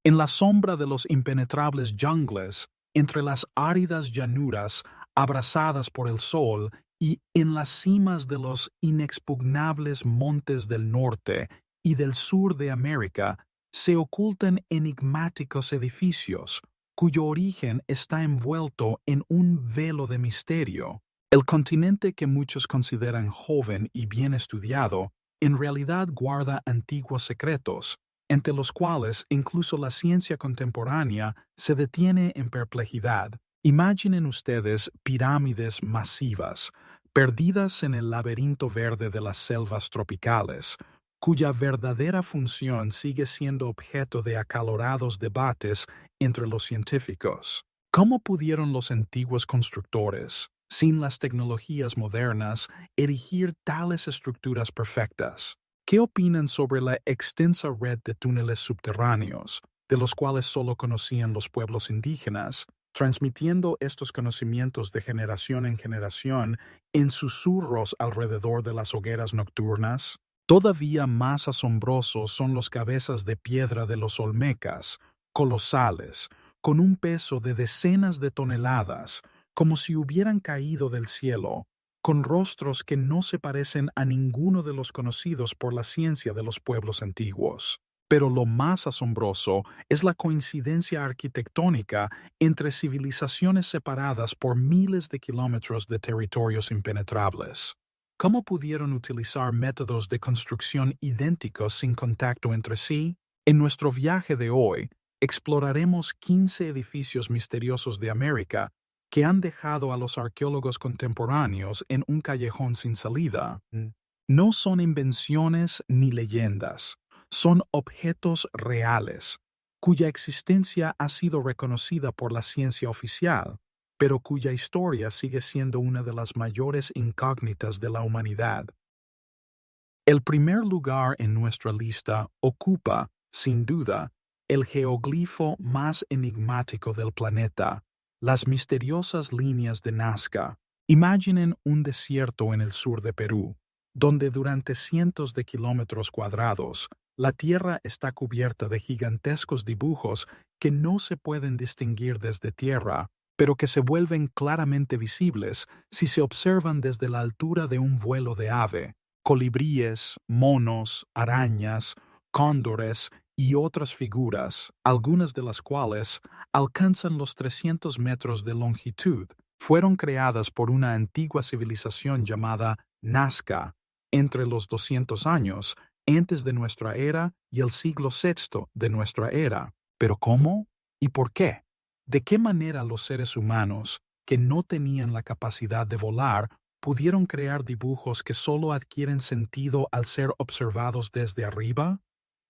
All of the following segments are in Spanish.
En la sombra de los impenetrables jungles, entre las áridas llanuras abrasadas por el sol y en las cimas de los inexpugnables montes del norte y del sur de América, se ocultan enigmáticos edificios, cuyo origen está envuelto en un velo de misterio. El continente que muchos consideran joven y bien estudiado, en realidad guarda antiguos secretos, entre los cuales incluso la ciencia contemporánea se detiene en perplejidad. Imaginen ustedes pirámides masivas, perdidas en el laberinto verde de las selvas tropicales, cuya verdadera función sigue siendo objeto de acalorados debates entre los científicos. ¿Cómo pudieron los antiguos constructores, sin las tecnologías modernas, erigir tales estructuras perfectas? ¿Qué opinan sobre la extensa red de túneles subterráneos, de los cuales solo conocían los pueblos indígenas, transmitiendo estos conocimientos de generación en generación en susurros alrededor de las hogueras nocturnas? Todavía más asombrosos son los cabezas de piedra de los olmecas, colosales, con un peso de decenas de toneladas, como si hubieran caído del cielo, con rostros que no se parecen a ninguno de los conocidos por la ciencia de los pueblos antiguos. Pero lo más asombroso es la coincidencia arquitectónica entre civilizaciones separadas por miles de kilómetros de territorios impenetrables. ¿Cómo pudieron utilizar métodos de construcción idénticos sin contacto entre sí? En nuestro viaje de hoy, exploraremos 15 edificios misteriosos de América que han dejado a los arqueólogos contemporáneos en un callejón sin salida. No son invenciones ni leyendas, son objetos reales, cuya existencia ha sido reconocida por la ciencia oficial, pero cuya historia sigue siendo una de las mayores incógnitas de la humanidad. El primer lugar en nuestra lista ocupa, sin duda, el geoglifo más enigmático del planeta, las misteriosas líneas de Nazca. Imaginen un desierto en el sur de Perú, donde durante cientos de kilómetros cuadrados, la tierra está cubierta de gigantescos dibujos que no se pueden distinguir desde tierra, pero que se vuelven claramente visibles si se observan desde la altura de un vuelo de ave. Colibríes, monos, arañas, cóndores y otras figuras, algunas de las cuales alcanzan los 300 metros de longitud, fueron creadas por una antigua civilización llamada Nazca entre los 200 años antes de nuestra era y el siglo VI de nuestra era. ¿Pero cómo? ¿Y por qué? ¿De qué manera los seres humanos, que no tenían la capacidad de volar, pudieron crear dibujos que solo adquieren sentido al ser observados desde arriba?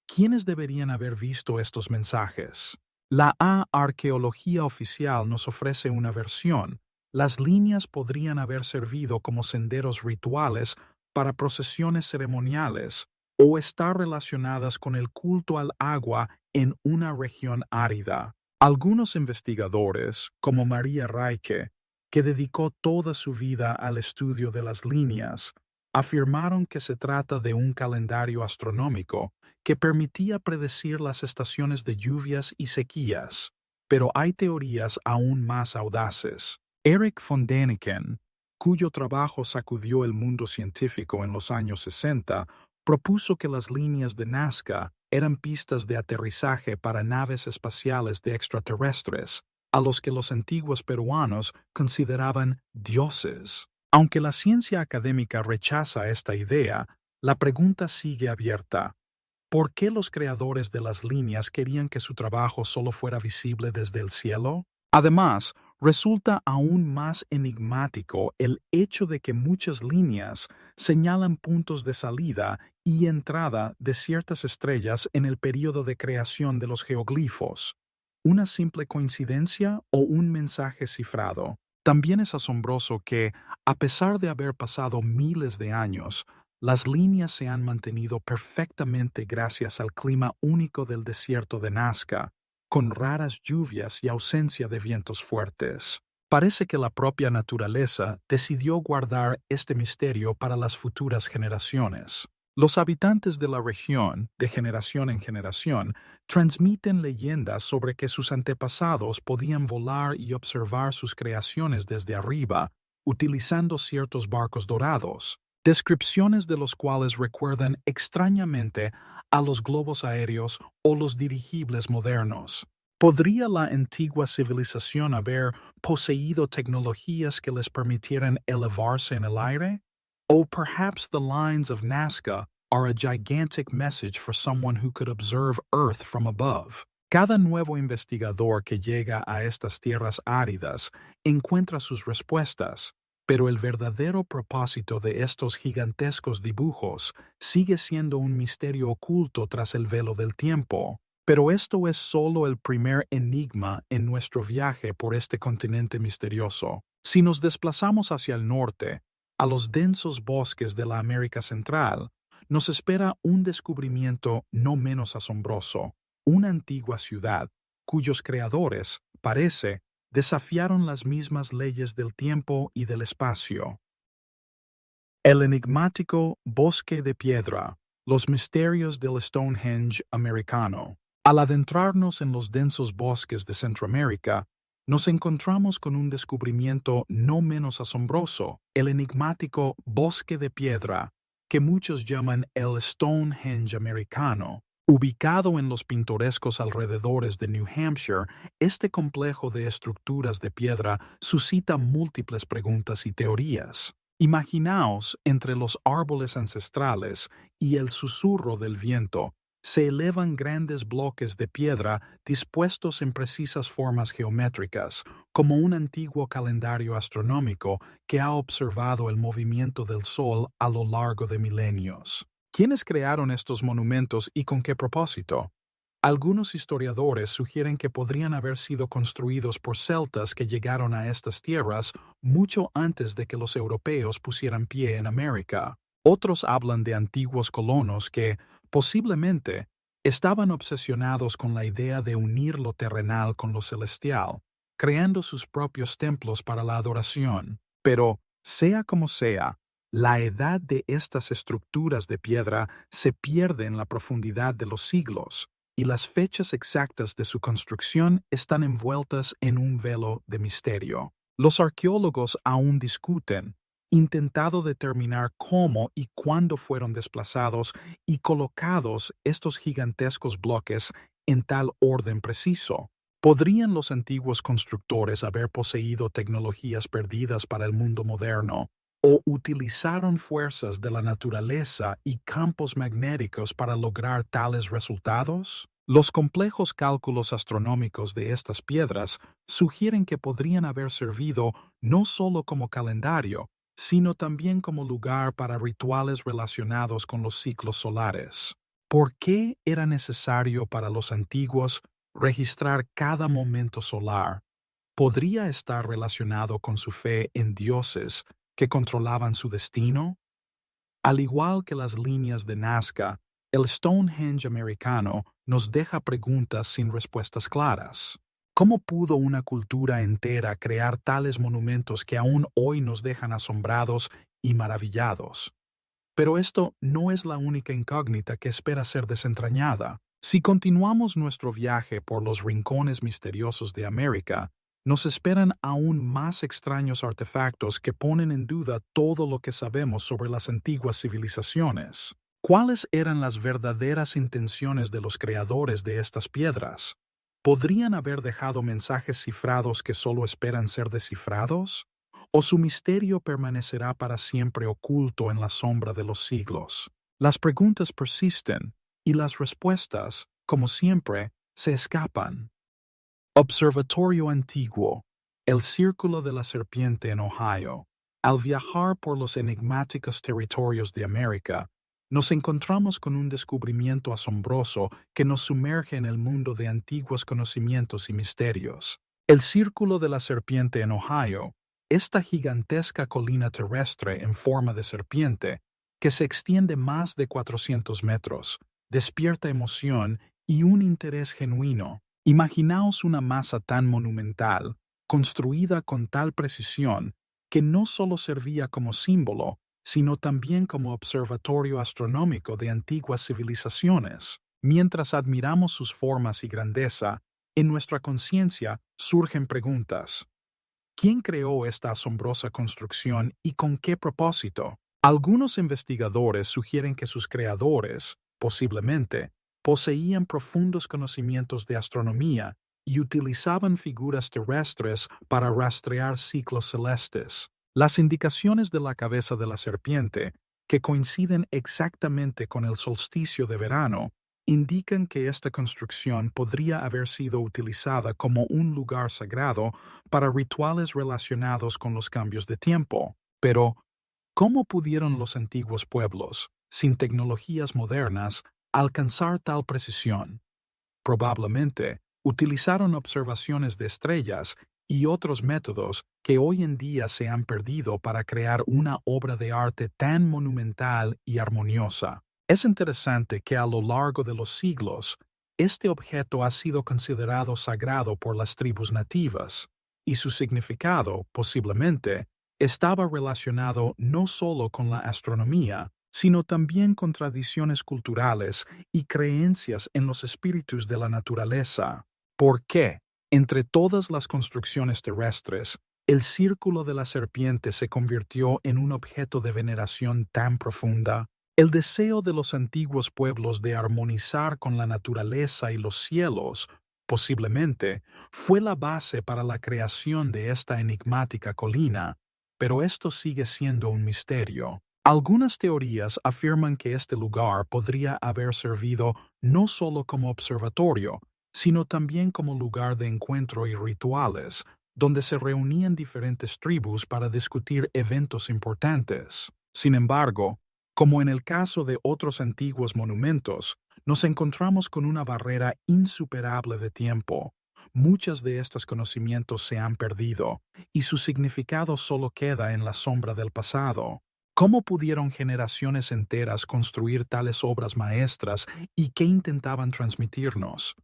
¿Quiénes deberían haber visto estos mensajes? La arqueología oficial nos ofrece una versión. Las líneas podrían haber servido como senderos rituales para procesiones ceremoniales o estar relacionadas con el culto al agua en una región árida. Algunos investigadores, como María Reike, que dedicó toda su vida al estudio de las líneas, afirmaron que se trata de un calendario astronómico que permitía predecir las estaciones de lluvias y sequías, pero hay teorías aún más audaces. Erich von Däniken, cuyo trabajo sacudió el mundo científico en los años 60, propuso que las líneas de Nazca eran pistas de aterrizaje para naves espaciales de extraterrestres, a los que los antiguos peruanos consideraban dioses. Aunque la ciencia académica rechaza esta idea, la pregunta sigue abierta. ¿Por qué los creadores de las líneas querían que su trabajo solo fuera visible desde el cielo? Además, resulta aún más enigmático el hecho de que muchas líneas señalan puntos de salida y entrada de ciertas estrellas en el período de creación de los geoglifos. ¿Una simple coincidencia o un mensaje cifrado? También es asombroso que, a pesar de haber pasado miles de años, las líneas se han mantenido perfectamente gracias al clima único del desierto de Nazca, con raras lluvias y ausencia de vientos fuertes. Parece que la propia naturaleza decidió guardar este misterio para las futuras generaciones. Los habitantes de la región, de generación en generación, transmiten leyendas sobre que sus antepasados podían volar y observar sus creaciones desde arriba, utilizando ciertos barcos dorados, descripciones de los cuales recuerdan extrañamente a los globos aéreos o los dirigibles modernos. ¿Podría la antigua civilización haber poseído tecnologías que les permitieran elevarse en el aire? Or perhaps the lines of Nazca are a gigantic message for someone who could observe Earth from above. Cada nuevo investigador que llega a estas tierras áridas encuentra sus respuestas, pero el verdadero propósito de estos gigantescos dibujos sigue siendo un misterio oculto tras el velo del tiempo. Pero esto es solo el primer enigma en nuestro viaje por este continente misterioso. Si nos desplazamos hacia el norte, a los densos bosques de la América Central, nos espera un descubrimiento no menos asombroso, una antigua ciudad cuyos creadores, parece, desafiaron las mismas leyes del tiempo y del espacio. El enigmático Bosque de Piedra, los misterios del Stonehenge americano. Al adentrarnos en los densos bosques de Centroamérica, nos encontramos con un descubrimiento no menos asombroso, el enigmático Bosque de Piedra, que muchos llaman el Stonehenge americano. Ubicado en los pintorescos alrededores de New Hampshire, este complejo de estructuras de piedra suscita múltiples preguntas y teorías. Imaginaos entre los árboles ancestrales y el susurro del viento, se elevan grandes bloques de piedra dispuestos en precisas formas geométricas, como un antiguo calendario astronómico que ha observado el movimiento del Sol a lo largo de milenios. ¿Quiénes crearon estos monumentos y con qué propósito? Algunos historiadores sugieren que podrían haber sido construidos por celtas que llegaron a estas tierras mucho antes de que los europeos pusieran pie en América. Otros hablan de antiguos colonos que, posiblemente, estaban obsesionados con la idea de unir lo terrenal con lo celestial, creando sus propios templos para la adoración. Pero, sea como sea, la edad de estas estructuras de piedra se pierde en la profundidad de los siglos, y las fechas exactas de su construcción están envueltas en un velo de misterio. Los arqueólogos aún discuten, intentando determinar cómo y cuándo fueron desplazados y colocados estos gigantescos bloques en tal orden preciso. ¿Podrían los antiguos constructores haber poseído tecnologías perdidas para el mundo moderno, o utilizaron fuerzas de la naturaleza y campos magnéticos para lograr tales resultados? Los complejos cálculos astronómicos de estas piedras sugieren que podrían haber servido no solo como calendario, sino también como lugar para rituales relacionados con los ciclos solares. ¿Por qué era necesario para los antiguos registrar cada momento solar? ¿Podría estar relacionado con su fe en dioses que controlaban su destino? Al igual que las líneas de Nazca, el Stonehenge americano nos deja preguntas sin respuestas claras. ¿Cómo pudo una cultura entera crear tales monumentos que aún hoy nos dejan asombrados y maravillados? Pero esto no es la única incógnita que espera ser desentrañada. Si continuamos nuestro viaje por los rincones misteriosos de América, nos esperan aún más extraños artefactos que ponen en duda todo lo que sabemos sobre las antiguas civilizaciones. ¿Cuáles eran las verdaderas intenciones de los creadores de estas piedras? ¿Podrían haber dejado mensajes cifrados que solo esperan ser descifrados? ¿O su misterio permanecerá para siempre oculto en la sombra de los siglos? Las preguntas persisten, y las respuestas, como siempre, se escapan. Observatorio Antiguo, el Círculo de la Serpiente en Ohio. Al viajar por los enigmáticos territorios de América, nos encontramos con un descubrimiento asombroso que nos sumerge en el mundo de antiguos conocimientos y misterios. El Círculo de la Serpiente en Ohio, esta gigantesca colina terrestre en forma de serpiente, que se extiende más de 400 metros, despierta emoción y un interés genuino. Imaginaos una masa tan monumental, construida con tal precisión, que no solo servía como símbolo, sino también como observatorio astronómico de antiguas civilizaciones. Mientras admiramos sus formas y grandeza, en nuestra conciencia surgen preguntas. ¿Quién creó esta asombrosa construcción y con qué propósito? Algunos investigadores sugieren que sus creadores, posiblemente, poseían profundos conocimientos de astronomía y utilizaban figuras terrestres para rastrear ciclos celestes. Las indicaciones de la cabeza de la serpiente, que coinciden exactamente con el solsticio de verano, indican que esta construcción podría haber sido utilizada como un lugar sagrado para rituales relacionados con los cambios de tiempo. Pero, ¿cómo pudieron los antiguos pueblos, sin tecnologías modernas, alcanzar tal precisión? Probablemente utilizaron observaciones de estrellas y otros métodos que hoy en día se han perdido para crear una obra de arte tan monumental y armoniosa. Es interesante que a lo largo de los siglos, este objeto ha sido considerado sagrado por las tribus nativas, y su significado, posiblemente, estaba relacionado no solo con la astronomía, sino también con tradiciones culturales y creencias en los espíritus de la naturaleza. ¿Por qué? Entre todas las construcciones terrestres, el círculo de la serpiente se convirtió en un objeto de veneración tan profunda. El deseo de los antiguos pueblos de armonizar con la naturaleza y los cielos, posiblemente, fue la base para la creación de esta enigmática colina, pero esto sigue siendo un misterio. Algunas teorías afirman que este lugar podría haber servido no solo como observatorio, sino también como lugar de encuentro y rituales, donde se reunían diferentes tribus para discutir eventos importantes. Sin embargo, como en el caso de otros antiguos monumentos, nos encontramos con una barrera insuperable de tiempo. Muchos de estos conocimientos se han perdido, y su significado solo queda en la sombra del pasado. ¿Cómo pudieron generaciones enteras construir tales obras maestras y qué intentaban transmitirnos?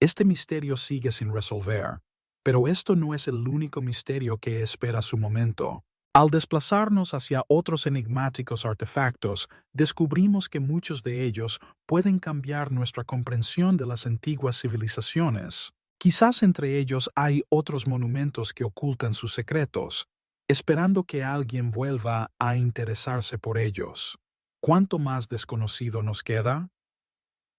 Este misterio sigue sin resolver, pero esto no es el único misterio que espera su momento. Al desplazarnos hacia otros enigmáticos artefactos, descubrimos que muchos de ellos pueden cambiar nuestra comprensión de las antiguas civilizaciones. Quizás entre ellos hay otros monumentos que ocultan sus secretos, esperando que alguien vuelva a interesarse por ellos. ¿Cuánto más desconocido nos queda?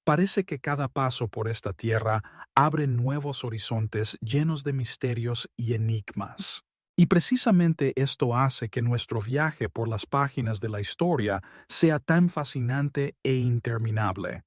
Parece que cada paso por esta tierra abre nuevos horizontes llenos de misterios y enigmas. Y precisamente esto hace que nuestro viaje por las páginas de la historia sea tan fascinante e interminable.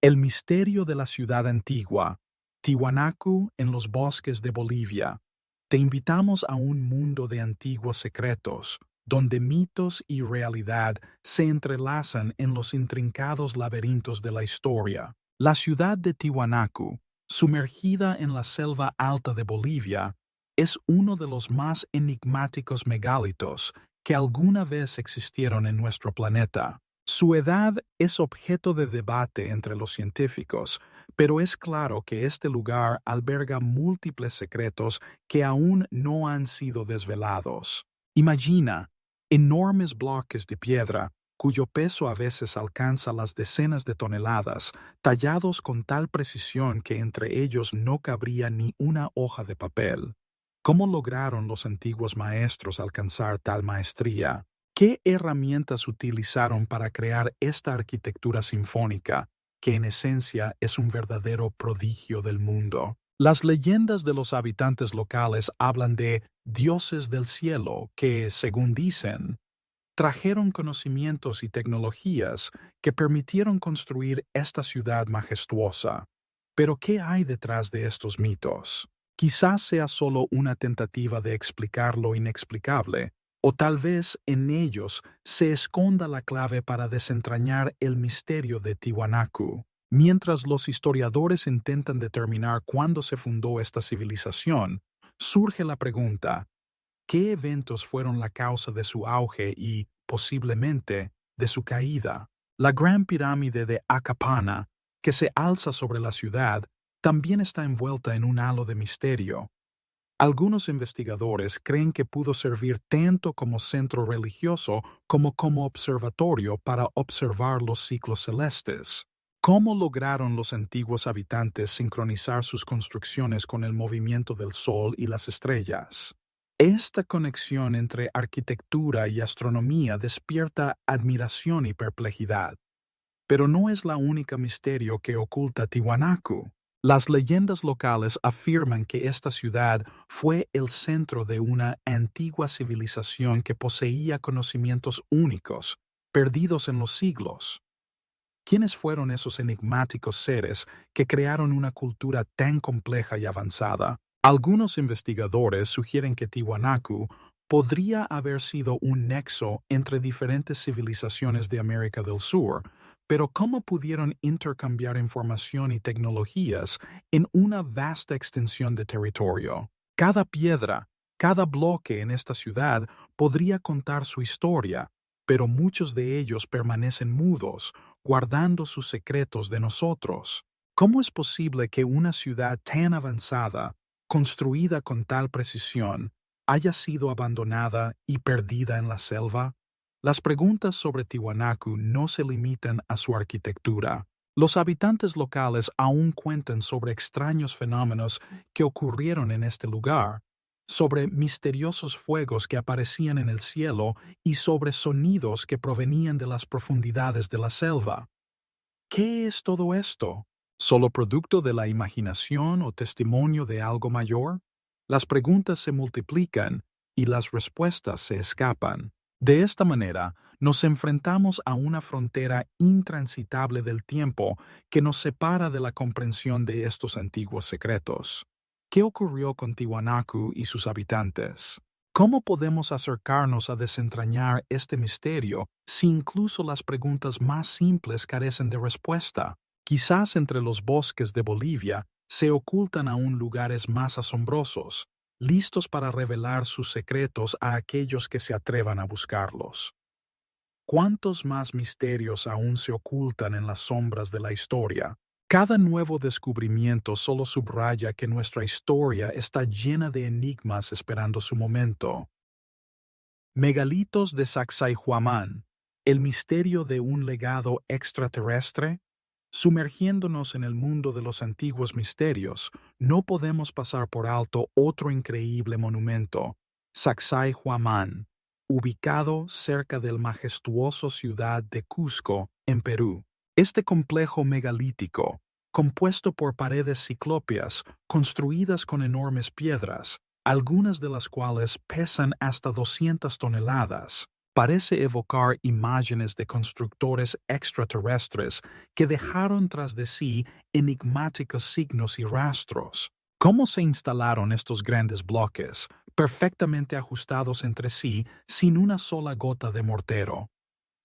El misterio de la ciudad antigua, Tiwanaku en los bosques de Bolivia. Te invitamos a un mundo de antiguos secretos, donde mitos y realidad se entrelazan en los intrincados laberintos de la historia. La ciudad de Tiwanaku, sumergida en la selva alta de Bolivia, es uno de los más enigmáticos megálitos que alguna vez existieron en nuestro planeta. Su edad es objeto de debate entre los científicos, pero es claro que este lugar alberga múltiples secretos que aún no han sido desvelados. Imagina enormes bloques de piedra, cuyo peso a veces alcanza las decenas de toneladas, tallados con tal precisión que entre ellos no cabría ni una hoja de papel. ¿Cómo lograron los antiguos maestros alcanzar tal maestría? ¿Qué herramientas utilizaron para crear esta arquitectura sinfónica, que en esencia es un verdadero prodigio del mundo? Las leyendas de los habitantes locales hablan de dioses del cielo que, según dicen, trajeron conocimientos y tecnologías que permitieron construir esta ciudad majestuosa. Pero ¿qué hay detrás de estos mitos? Quizás sea solo una tentativa de explicar lo inexplicable, o tal vez en ellos se esconda la clave para desentrañar el misterio de Tiwanaku. Mientras los historiadores intentan determinar cuándo se fundó esta civilización, surge la pregunta: ¿qué eventos fueron la causa de su auge y, posiblemente, de su caída? La Gran Pirámide de Acapana, que se alza sobre la ciudad, también está envuelta en un halo de misterio. Algunos investigadores creen que pudo servir tanto como centro religioso como observatorio para observar los ciclos celestes. ¿Cómo lograron los antiguos habitantes sincronizar sus construcciones con el movimiento del Sol y las estrellas? Esta conexión entre arquitectura y astronomía despierta admiración y perplejidad. Pero no es la única misterio que oculta Tiwanaku. Las leyendas locales afirman que esta ciudad fue el centro de una antigua civilización que poseía conocimientos únicos, perdidos en los siglos. ¿Quiénes fueron esos enigmáticos seres que crearon una cultura tan compleja y avanzada? Algunos investigadores sugieren que Tiwanaku podría haber sido un nexo entre diferentes civilizaciones de América del Sur, pero ¿cómo pudieron intercambiar información y tecnologías en una vasta extensión de territorio? Cada piedra, cada bloque en esta ciudad podría contar su historia, pero muchos de ellos permanecen mudos, guardando sus secretos de nosotros. ¿Cómo es posible que una ciudad tan avanzada, construida con tal precisión, haya sido abandonada y perdida en la selva? Las preguntas sobre Tiwanaku no se limitan a su arquitectura. Los habitantes locales aún cuentan sobre extraños fenómenos que ocurrieron en este lugar, sobre misteriosos fuegos que aparecían en el cielo y sobre sonidos que provenían de las profundidades de la selva. ¿Qué es todo esto? ¿Solo producto de la imaginación o testimonio de algo mayor? Las preguntas se multiplican y las respuestas se escapan. De esta manera, nos enfrentamos a una frontera intransitable del tiempo que nos separa de la comprensión de estos antiguos secretos. ¿Qué ocurrió con Tiwanaku y sus habitantes? ¿Cómo podemos acercarnos a desentrañar este misterio si incluso las preguntas más simples carecen de respuesta? Quizás entre los bosques de Bolivia se ocultan aún lugares más asombrosos, listos para revelar sus secretos a aquellos que se atrevan a buscarlos. ¿Cuántos más misterios aún se ocultan en las sombras de la historia? Cada nuevo descubrimiento solo subraya que nuestra historia está llena de enigmas esperando su momento. Megalitos de Sacsayhuamán, el misterio de un legado extraterrestre. Sumergiéndonos en el mundo de los antiguos misterios, no podemos pasar por alto otro increíble monumento, Sacsayhuamán, ubicado cerca del majestuoso ciudad de Cusco, en Perú. Este complejo megalítico, compuesto por paredes ciclópeas construidas con enormes piedras, algunas de las cuales pesan hasta 200 toneladas, parece evocar imágenes de constructores extraterrestres que dejaron tras de sí enigmáticos signos y rastros. ¿Cómo se instalaron estos grandes bloques, perfectamente ajustados entre sí, sin una sola gota de mortero?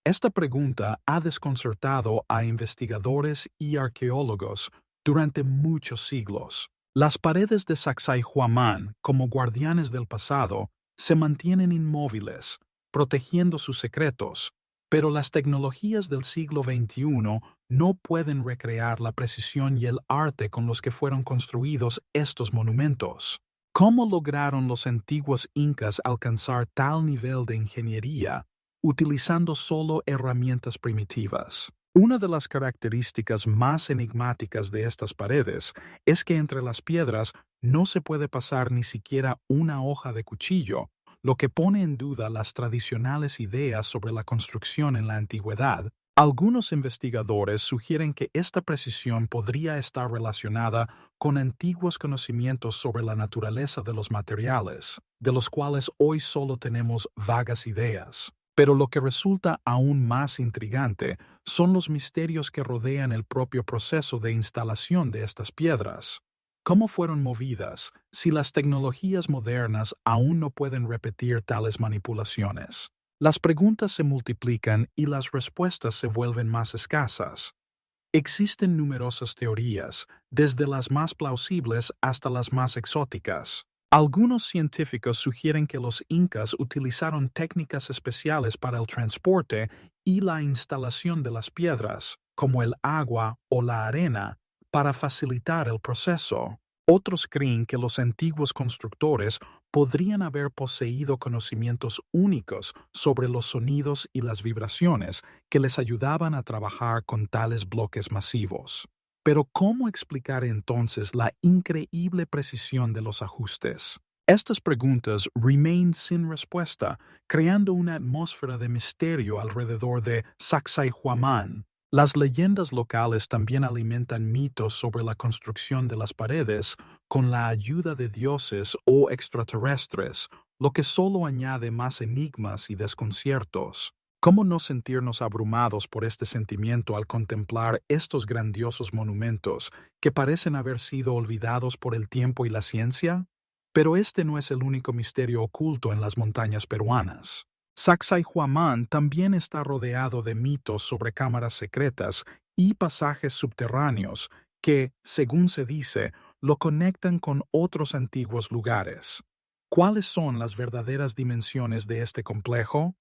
Esta pregunta ha desconcertado a investigadores y arqueólogos durante muchos siglos. Las paredes de Sacsayhuamán, como guardianes del pasado, se mantienen inmóviles, protegiendo sus secretos, pero las tecnologías del siglo XXI no pueden recrear la precisión y el arte con los que fueron construidos estos monumentos. ¿Cómo lograron los antiguos incas alcanzar tal nivel de ingeniería utilizando solo herramientas primitivas? Una de las características más enigmáticas de estas paredes es que entre las piedras no se puede pasar ni siquiera una hoja de cuchillo, lo que pone en duda las tradicionales ideas sobre la construcción en la antigüedad. Algunos investigadores sugieren que esta precisión podría estar relacionada con antiguos conocimientos sobre la naturaleza de los materiales, de los cuales hoy solo tenemos vagas ideas. Pero lo que resulta aún más intrigante son los misterios que rodean el propio proceso de instalación de estas piedras. ¿Cómo fueron movidas si las tecnologías modernas aún no pueden repetir tales manipulaciones? Las preguntas se multiplican y las respuestas se vuelven más escasas. Existen numerosas teorías, desde las más plausibles hasta las más exóticas. Algunos científicos sugieren que los incas utilizaron técnicas especiales para el transporte y la instalación de las piedras, como el agua o la arena, para facilitar el proceso. Otros creen que los antiguos constructores podrían haber poseído conocimientos únicos sobre los sonidos y las vibraciones que les ayudaban a trabajar con tales bloques masivos. Pero ¿cómo explicar entonces la increíble precisión de los ajustes? Estas preguntas remain sin respuesta, creando una atmósfera de misterio alrededor de Sacsayhuamán. Las leyendas locales también alimentan mitos sobre la construcción de las paredes con la ayuda de dioses o extraterrestres, lo que solo añade más enigmas y desconciertos. ¿Cómo no sentirnos abrumados por este sentimiento al contemplar estos grandiosos monumentos que parecen haber sido olvidados por el tiempo y la ciencia? Pero este no es el único misterio oculto en las montañas peruanas. Sacsayhuamán también está rodeado de mitos sobre cámaras secretas y pasajes subterráneos que, según se dice, lo conectan con otros antiguos lugares. ¿Cuáles son las verdaderas dimensiones de este complejo?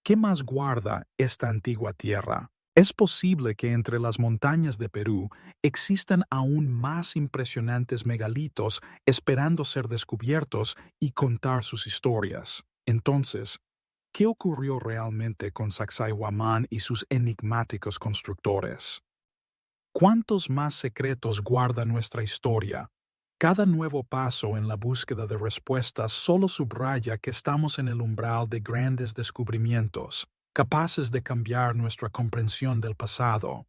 ¿Qué más guarda esta antigua tierra? Es posible que entre las montañas de Perú existan aún más impresionantes megalitos esperando ser descubiertos y contar sus historias. Entonces, ¿qué ocurrió realmente con Sacsayhuamán y sus enigmáticos constructores? ¿Cuántos más secretos guarda nuestra historia? Cada nuevo paso en la búsqueda de respuestas solo subraya que estamos en el umbral de grandes descubrimientos, capaces de cambiar nuestra comprensión del pasado.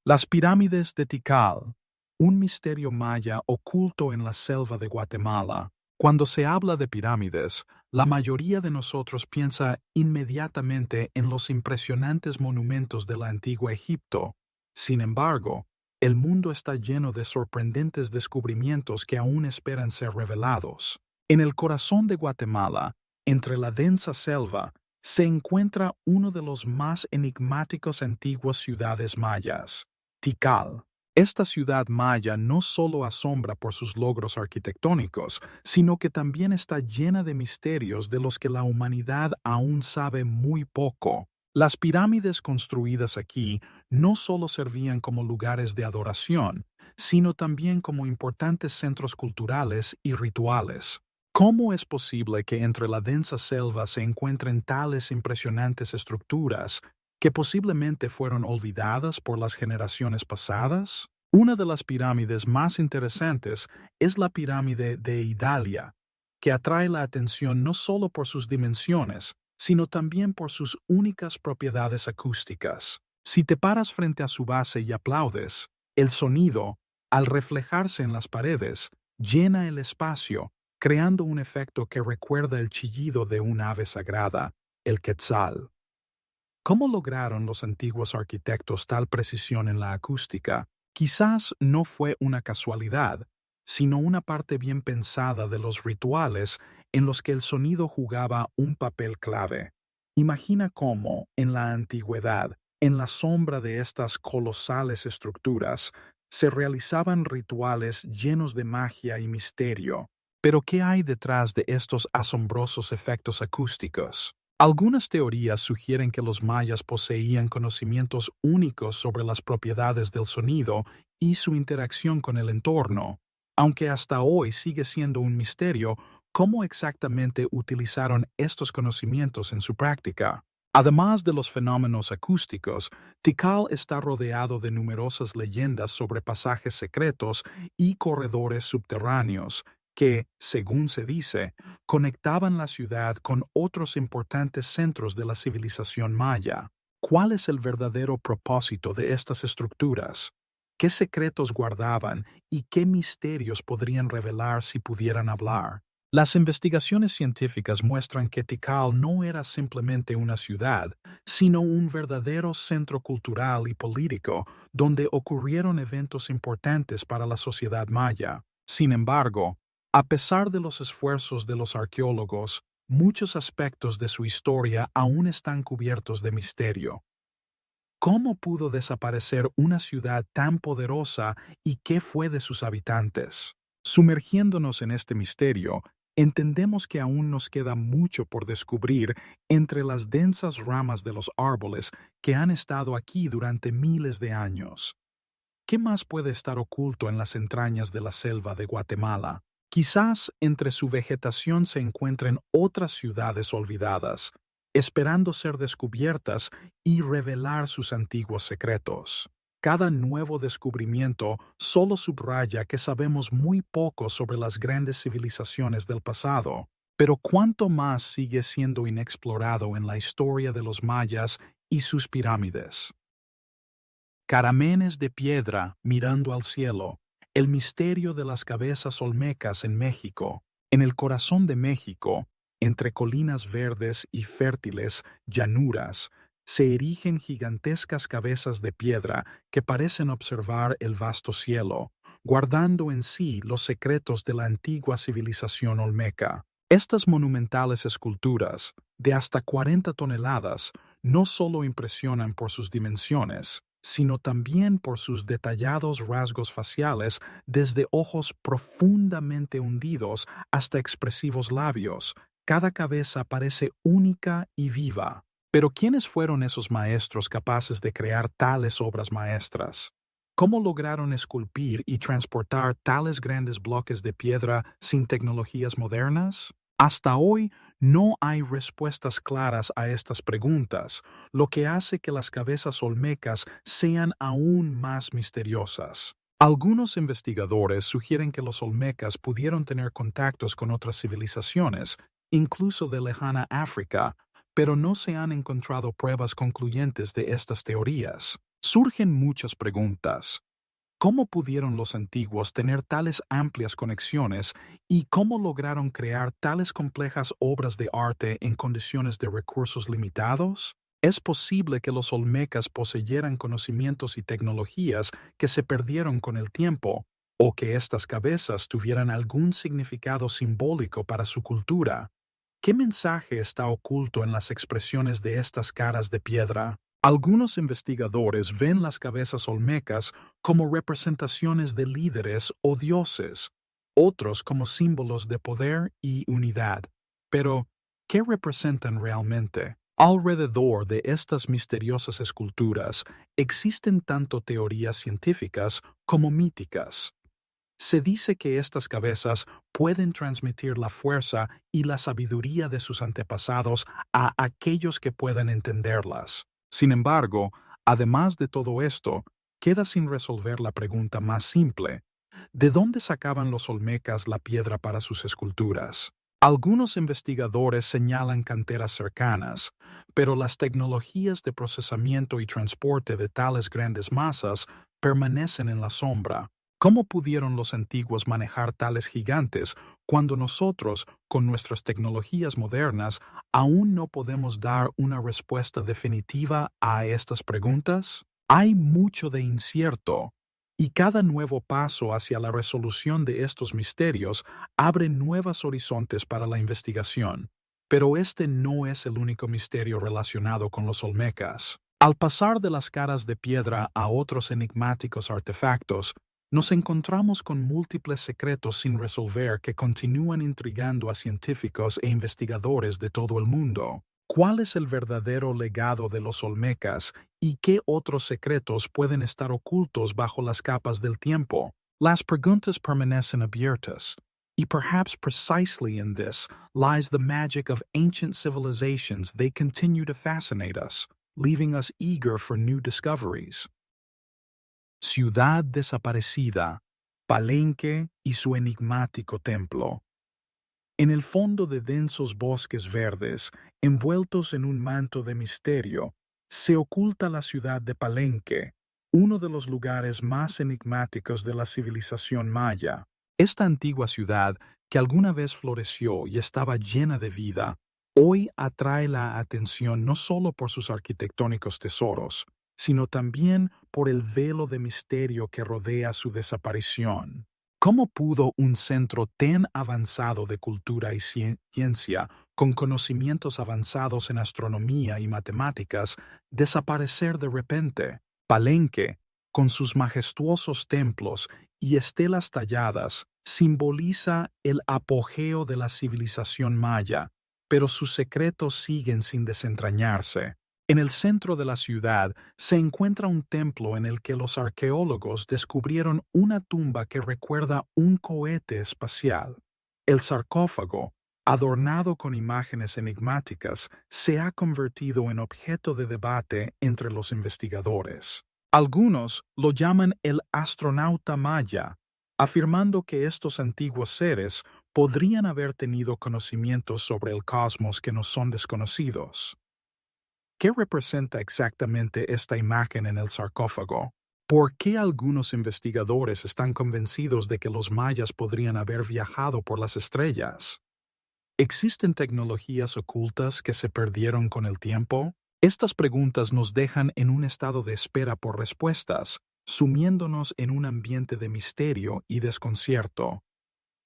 Las pirámides de Tikal, un misterio maya oculto en la selva de Guatemala. Cuando se habla de pirámides, la mayoría de nosotros piensa inmediatamente en los impresionantes monumentos de la antigua Egipto. Sin embargo, el mundo está lleno de sorprendentes descubrimientos que aún esperan ser revelados. En el corazón de Guatemala, entre la densa selva, se encuentra uno de los más enigmáticos antiguas ciudades mayas, Tikal. Esta ciudad maya no solo asombra por sus logros arquitectónicos, sino que también está llena de misterios de los que la humanidad aún sabe muy poco. Las pirámides construidas aquí no solo servían como lugares de adoración, sino también como importantes centros culturales y rituales. ¿Cómo es posible que entre la densa selva se encuentren tales impresionantes estructuras que posiblemente fueron olvidadas por las generaciones pasadas? Una de las pirámides más interesantes es la pirámide de Idalia, que atrae la atención no solo por sus dimensiones, sino también por sus únicas propiedades acústicas. Si te paras frente a su base y aplaudes, el sonido, al reflejarse en las paredes, llena el espacio, creando un efecto que recuerda el chillido de un ave sagrada, el quetzal. ¿Cómo lograron los antiguos arquitectos tal precisión en la acústica? Quizás no fue una casualidad, sino una parte bien pensada de los rituales en los que el sonido jugaba un papel clave. Imagina cómo, en la antigüedad, en la sombra de estas colosales estructuras, se realizaban rituales llenos de magia y misterio. Pero ¿qué hay detrás de estos asombrosos efectos acústicos? Algunas teorías sugieren que los mayas poseían conocimientos únicos sobre las propiedades del sonido y su interacción con el entorno, aunque hasta hoy sigue siendo un misterio cómo exactamente utilizaron estos conocimientos en su práctica. Además de los fenómenos acústicos, Tikal está rodeado de numerosas leyendas sobre pasajes secretos y corredores subterráneos que, según se dice, conectaban la ciudad con otros importantes centros de la civilización maya. ¿Cuál es el verdadero propósito de estas estructuras? ¿Qué secretos guardaban y qué misterios podrían revelar si pudieran hablar? Las investigaciones científicas muestran que Tikal no era simplemente una ciudad, sino un verdadero centro cultural y político donde ocurrieron eventos importantes para la sociedad maya. Sin embargo, a pesar de los esfuerzos de los arqueólogos, muchos aspectos de su historia aún están cubiertos de misterio. ¿Cómo pudo desaparecer una ciudad tan poderosa y qué fue de sus habitantes? Sumergiéndonos en este misterio, entendemos que aún nos queda mucho por descubrir entre las densas ramas de los árboles que han estado aquí durante miles de años. ¿qué más puede estar oculto en las entrañas de la selva de Guatemala? Quizás entre su vegetación se encuentren otras ciudades olvidadas, esperando ser descubiertas y revelar sus antiguos secretos. Cada nuevo descubrimiento solo subraya que sabemos muy poco sobre las grandes civilizaciones del pasado, pero cuánto más sigue siendo inexplorado en la historia de los mayas y sus pirámides. Caramenes de piedra mirando al cielo, el misterio de las cabezas olmecas en México. En el corazón de México, entre colinas verdes y fértiles llanuras, se erigen gigantescas cabezas de piedra que parecen observar el vasto cielo, guardando en sí los secretos de la antigua civilización olmeca. Estas monumentales esculturas, de hasta 40 toneladas, no solo impresionan por sus dimensiones, sino también por sus detallados rasgos faciales, desde ojos profundamente hundidos hasta expresivos labios. Cada cabeza parece única y viva. Pero ¿quiénes fueron esos maestros capaces de crear tales obras maestras? ¿Cómo lograron esculpir y transportar tales grandes bloques de piedra sin tecnologías modernas? Hasta hoy no hay respuestas claras a estas preguntas, lo que hace que las cabezas olmecas sean aún más misteriosas. Algunos investigadores sugieren que los olmecas pudieron tener contactos con otras civilizaciones, incluso de lejana África, pero no se han encontrado pruebas concluyentes de estas teorías. Surgen muchas preguntas. ¿Cómo pudieron los antiguos tener tales amplias conexiones y cómo lograron crear tales complejas obras de arte en condiciones de recursos limitados? ¿Es posible que los olmecas poseyeran conocimientos y tecnologías que se perdieron con el tiempo, o que estas cabezas tuvieran algún significado simbólico para su cultura? ¿Qué mensaje está oculto en las expresiones de estas caras de piedra? Algunos investigadores ven las cabezas olmecas como representaciones de líderes o dioses, otros como símbolos de poder y unidad. Pero, ¿qué representan realmente? Alrededor de estas misteriosas esculturas existen tanto teorías científicas como míticas. Se dice que estas cabezas pueden transmitir la fuerza y la sabiduría de sus antepasados a aquellos que puedan entenderlas. Sin embargo, además de todo esto, queda sin resolver la pregunta más simple: ¿de dónde sacaban los olmecas la piedra para sus esculturas? Algunos investigadores señalan canteras cercanas, pero las tecnologías de procesamiento y transporte de tales grandes masas permanecen en la sombra. ¿Cómo pudieron los antiguos manejar tales gigantes cuando nosotros, con nuestras tecnologías modernas, aún no podemos dar una respuesta definitiva a estas preguntas? Hay mucho de incierto, y cada nuevo paso hacia la resolución de estos misterios abre nuevos horizontes para la investigación. Pero este no es el único misterio relacionado con los olmecas. Al pasar de las caras de piedra a otros enigmáticos artefactos, nos encontramos con múltiples secretos sin resolver que continúan intrigando a científicos e investigadores de todo el mundo. ¿Cuál es el verdadero legado de los olmecas y qué otros secretos pueden estar ocultos bajo las capas del tiempo? Las preguntas permanecen abiertas, y perhaps precisely in this lies the magic of ancient civilizations. They continue to fascinate us, leaving us eager for new discoveries. Ciudad desaparecida, Palenque y su enigmático templo. En el fondo de densos bosques verdes, envueltos en un manto de misterio, se oculta la ciudad de Palenque, uno de los lugares más enigmáticos de la civilización maya. Esta antigua ciudad, que alguna vez floreció y estaba llena de vida, hoy atrae la atención no solo por sus arquitectónicos tesoros, sino también por el velo de misterio que rodea su desaparición. ¿Cómo pudo un centro tan avanzado de cultura y ciencia, con conocimientos avanzados en astronomía y matemáticas, desaparecer de repente? Palenque, con sus majestuosos templos y estelas talladas, simboliza el apogeo de la civilización maya, pero sus secretos siguen sin desentrañarse. En el centro de la ciudad se encuentra un templo en el que los arqueólogos descubrieron una tumba que recuerda un cohete espacial. El sarcófago, adornado con imágenes enigmáticas, se ha convertido en objeto de debate entre los investigadores. Algunos lo llaman el astronauta maya, afirmando que estos antiguos seres podrían haber tenido conocimientos sobre el cosmos que nos son desconocidos. ¿Qué representa exactamente esta imagen en el sarcófago? ¿Por qué algunos investigadores están convencidos de que los mayas podrían haber viajado por las estrellas? ¿Existen tecnologías ocultas que se perdieron con el tiempo? Estas preguntas nos dejan en un estado de espera por respuestas, sumiéndonos en un ambiente de misterio y desconcierto.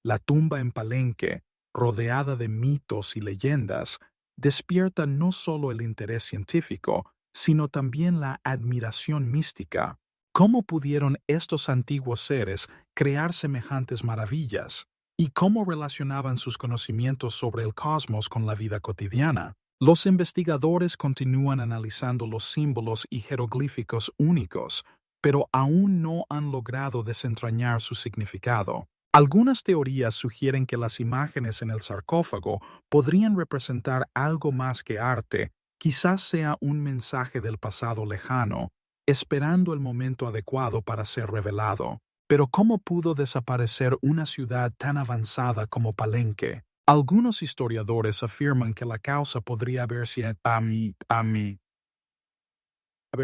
La tumba en Palenque, rodeada de mitos y leyendas, despierta no solo el interés científico, sino también la admiración mística. ¿Cómo pudieron estos antiguos seres crear semejantes maravillas? ¿Y cómo relacionaban sus conocimientos sobre el cosmos con la vida cotidiana? Los investigadores continúan analizando los símbolos y jeroglíficos únicos, pero aún no han logrado desentrañar su significado. Algunas teorías sugieren que las imágenes en el sarcófago podrían representar algo más que arte, quizás sea un mensaje del pasado lejano, esperando el momento adecuado para ser revelado. Pero ¿cómo pudo desaparecer una ciudad tan avanzada como Palenque? Algunos historiadores afirman que la causa podría haber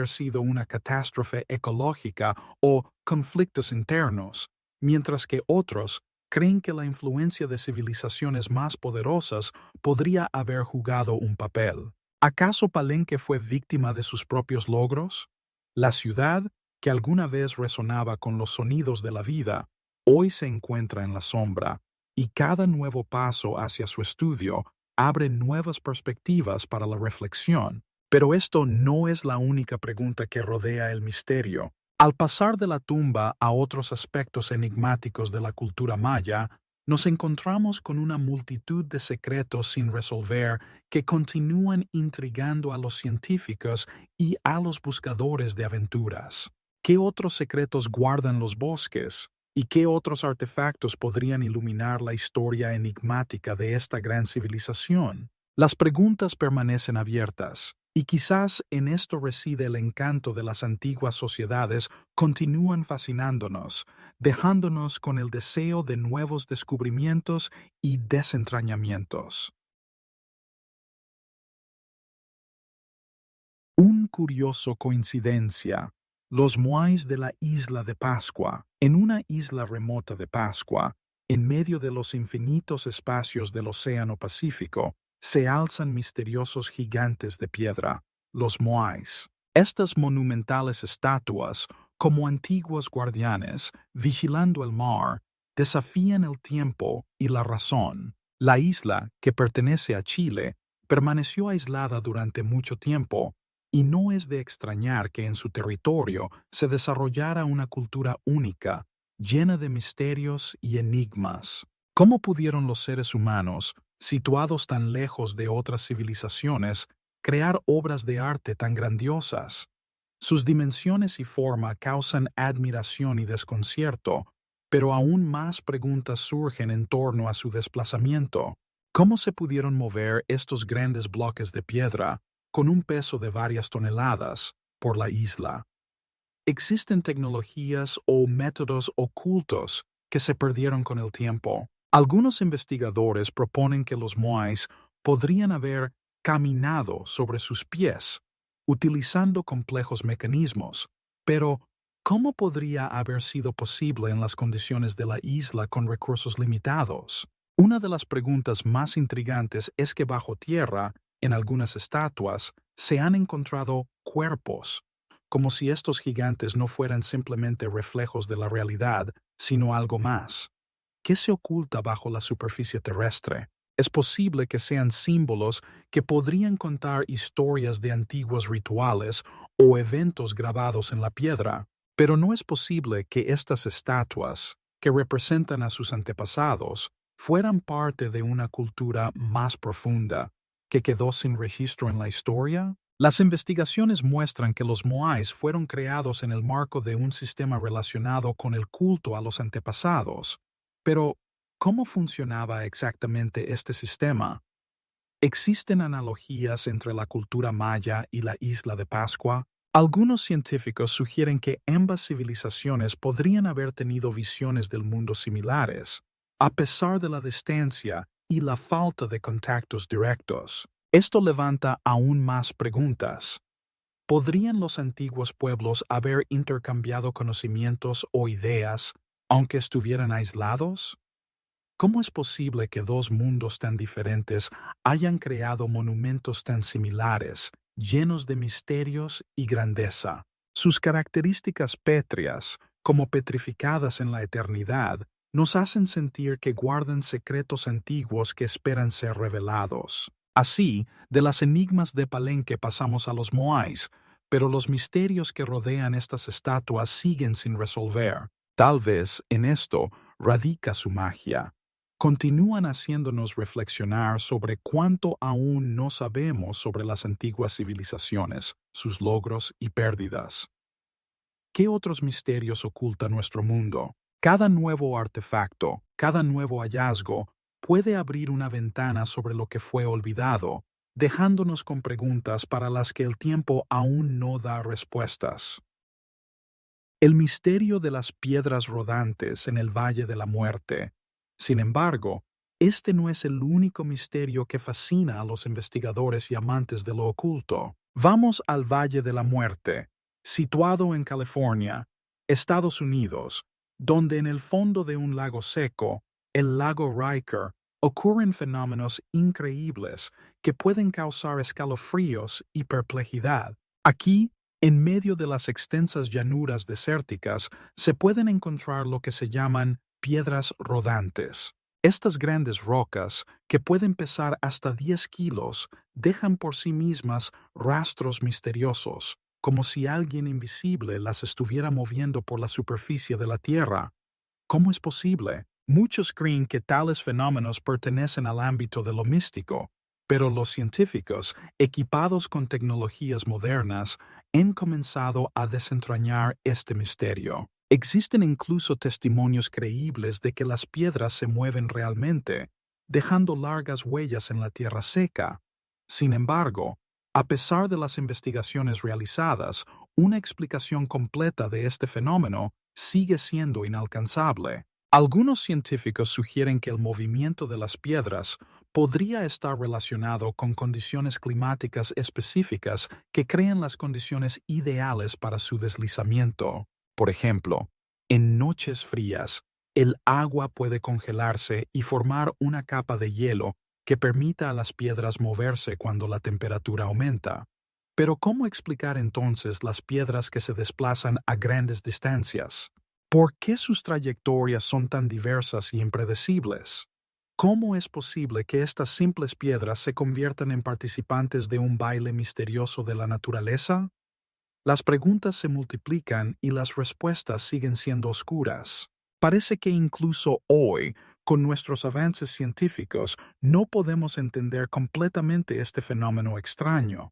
sido una catástrofe ecológica o conflictos internos, mientras que otros creen que la influencia de civilizaciones más poderosas podría haber jugado un papel. ¿Acaso Palenque fue víctima de sus propios logros? La ciudad, que alguna vez resonaba con los sonidos de la vida, hoy se encuentra en la sombra, y cada nuevo paso hacia su estudio abre nuevas perspectivas para la reflexión. Pero esto no es la única pregunta que rodea el misterio. Al pasar de la tumba a otros aspectos enigmáticos de la cultura maya, nos encontramos con una multitud de secretos sin resolver que continúan intrigando a los científicos y a los buscadores de aventuras. ¿Qué otros secretos guardan los bosques? ¿Y qué otros artefactos podrían iluminar la historia enigmática de esta gran civilización? Las preguntas permanecen abiertas, y quizás en esto reside el encanto de las antiguas sociedades continúan fascinándonos, dejándonos con el deseo de nuevos descubrimientos y desentrañamientos. Un curioso coincidencia. Los moais de la isla de Pascua, en una isla remota de Pascua, en medio de los infinitos espacios del Océano Pacífico, se alzan misteriosos gigantes de piedra, los moais. Estas monumentales estatuas, como antiguos guardianes, vigilando el mar, desafían el tiempo y la razón. La isla, que pertenece a Chile, permaneció aislada durante mucho tiempo, y no es de extrañar que en su territorio se desarrollara una cultura única, llena de misterios y enigmas. ¿Cómo pudieron los seres humanos, situados tan lejos de otras civilizaciones, crear obras de arte tan grandiosas? Sus dimensiones y forma causan admiración y desconcierto, pero aún más preguntas surgen en torno a su desplazamiento. ¿Cómo se pudieron mover estos grandes bloques de piedra, con un peso de varias toneladas, por la isla? Existen tecnologías o métodos ocultos que se perdieron con el tiempo. Algunos investigadores proponen que los moais podrían haber caminado sobre sus pies, utilizando complejos mecanismos, pero ¿cómo podría haber sido posible en las condiciones de la isla con recursos limitados? Una de las preguntas más intrigantes es que bajo tierra, en algunas estatuas, se han encontrado cuerpos, como si estos gigantes no fueran simplemente reflejos de la realidad, sino algo más. ¿Qué se oculta bajo la superficie terrestre? Es posible que sean símbolos que podrían contar historias de antiguos rituales o eventos grabados en la piedra, pero no es posible que estas estatuas, que representan a sus antepasados, fueran parte de una cultura más profunda, que quedó sin registro en la historia. Las investigaciones muestran que los moais fueron creados en el marco de un sistema relacionado con el culto a los antepasados. Pero, ¿cómo funcionaba exactamente este sistema? ¿Existen analogías entre la cultura maya y la isla de Pascua? Algunos científicos sugieren que ambas civilizaciones podrían haber tenido visiones del mundo similares, a pesar de la distancia y la falta de contactos directos. Esto levanta aún más preguntas. ¿Podrían los antiguos pueblos haber intercambiado conocimientos o ideas, aunque estuvieran aislados? ¿Cómo es posible que dos mundos tan diferentes hayan creado monumentos tan similares, llenos de misterios y grandeza? Sus características pétreas, como petrificadas en la eternidad, nos hacen sentir que guardan secretos antiguos que esperan ser revelados. Así, de las enigmas de Palenque pasamos a los moais, pero los misterios que rodean estas estatuas siguen sin resolver. Tal vez en esto radica su magia. Continúan haciéndonos reflexionar sobre cuánto aún no sabemos sobre las antiguas civilizaciones, sus logros y pérdidas. ¿Qué otros misterios oculta nuestro mundo? Cada nuevo artefacto, cada nuevo hallazgo, puede abrir una ventana sobre lo que fue olvidado, dejándonos con preguntas para las que el tiempo aún no da respuestas. El misterio de las piedras rodantes en el Valle de la Muerte. Sin embargo, este no es el único misterio que fascina a los investigadores y amantes de lo oculto. Vamos al Valle de la Muerte, situado en California, Estados Unidos, donde en el fondo de un lago seco, el lago Riker, ocurren fenómenos increíbles que pueden causar escalofríos y perplejidad. Aquí, en medio de las extensas llanuras desérticas, se pueden encontrar lo que se llaman piedras rodantes. Estas grandes rocas, que pueden pesar hasta 10 kilos, dejan por sí mismas rastros misteriosos, como si alguien invisible las estuviera moviendo por la superficie de la Tierra. ¿Cómo es posible? Muchos creen que tales fenómenos pertenecen al ámbito de lo místico, pero los científicos, equipados con tecnologías modernas, han comenzado a desentrañar este misterio. Existen incluso testimonios creíbles de que las piedras se mueven realmente, dejando largas huellas en la tierra seca. Sin embargo, a pesar de las investigaciones realizadas, una explicación completa de este fenómeno sigue siendo inalcanzable. Algunos científicos sugieren que el movimiento de las piedras podría estar relacionado con condiciones climáticas específicas que crean las condiciones ideales para su deslizamiento. Por ejemplo, en noches frías, el agua puede congelarse y formar una capa de hielo que permita a las piedras moverse cuando la temperatura aumenta. Pero ¿cómo explicar entonces las piedras que se desplazan a grandes distancias? ¿Por qué sus trayectorias son tan diversas y impredecibles? ¿Cómo es posible que estas simples piedras se conviertan en participantes de un baile misterioso de la naturaleza? Las preguntas se multiplican y las respuestas siguen siendo oscuras. Parece que incluso hoy, con nuestros avances científicos, no podemos entender completamente este fenómeno extraño.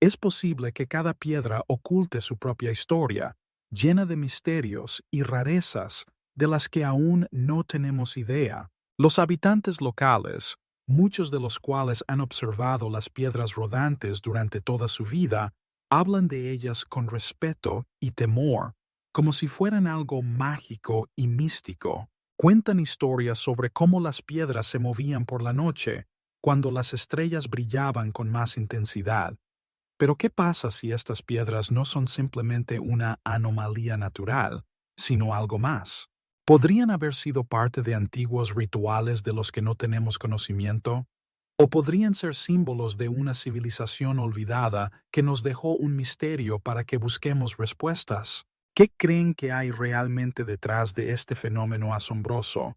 Es posible que cada piedra oculte su propia historia, llena de misterios y rarezas de las que aún no tenemos idea. Los habitantes locales, muchos de los cuales han observado las piedras rodantes durante toda su vida, hablan de ellas con respeto y temor, como si fueran algo mágico y místico. Cuentan historias sobre cómo las piedras se movían por la noche, cuando las estrellas brillaban con más intensidad. Pero ¿qué pasa si estas piedras no son simplemente una anomalía natural, sino algo más? ¿Podrían haber sido parte de antiguos rituales de los que no tenemos conocimiento? ¿O podrían ser símbolos de una civilización olvidada que nos dejó un misterio para que busquemos respuestas? ¿Qué creen que hay realmente detrás de este fenómeno asombroso?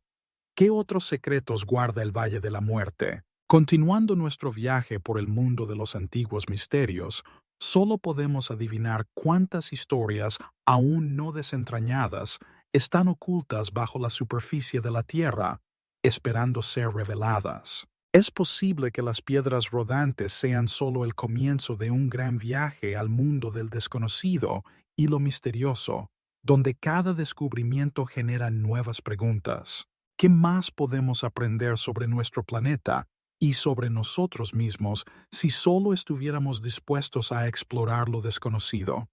¿Qué otros secretos guarda el Valle de la Muerte? Continuando nuestro viaje por el mundo de los antiguos misterios, solo podemos adivinar cuántas historias, aún no desentrañadas, están ocultas bajo la superficie de la Tierra, esperando ser reveladas. Es posible que las piedras rodantes sean solo el comienzo de un gran viaje al mundo del desconocido y lo misterioso, donde cada descubrimiento genera nuevas preguntas. ¿Qué más podemos aprender sobre nuestro planeta y sobre nosotros mismos si solo estuviéramos dispuestos a explorar lo desconocido?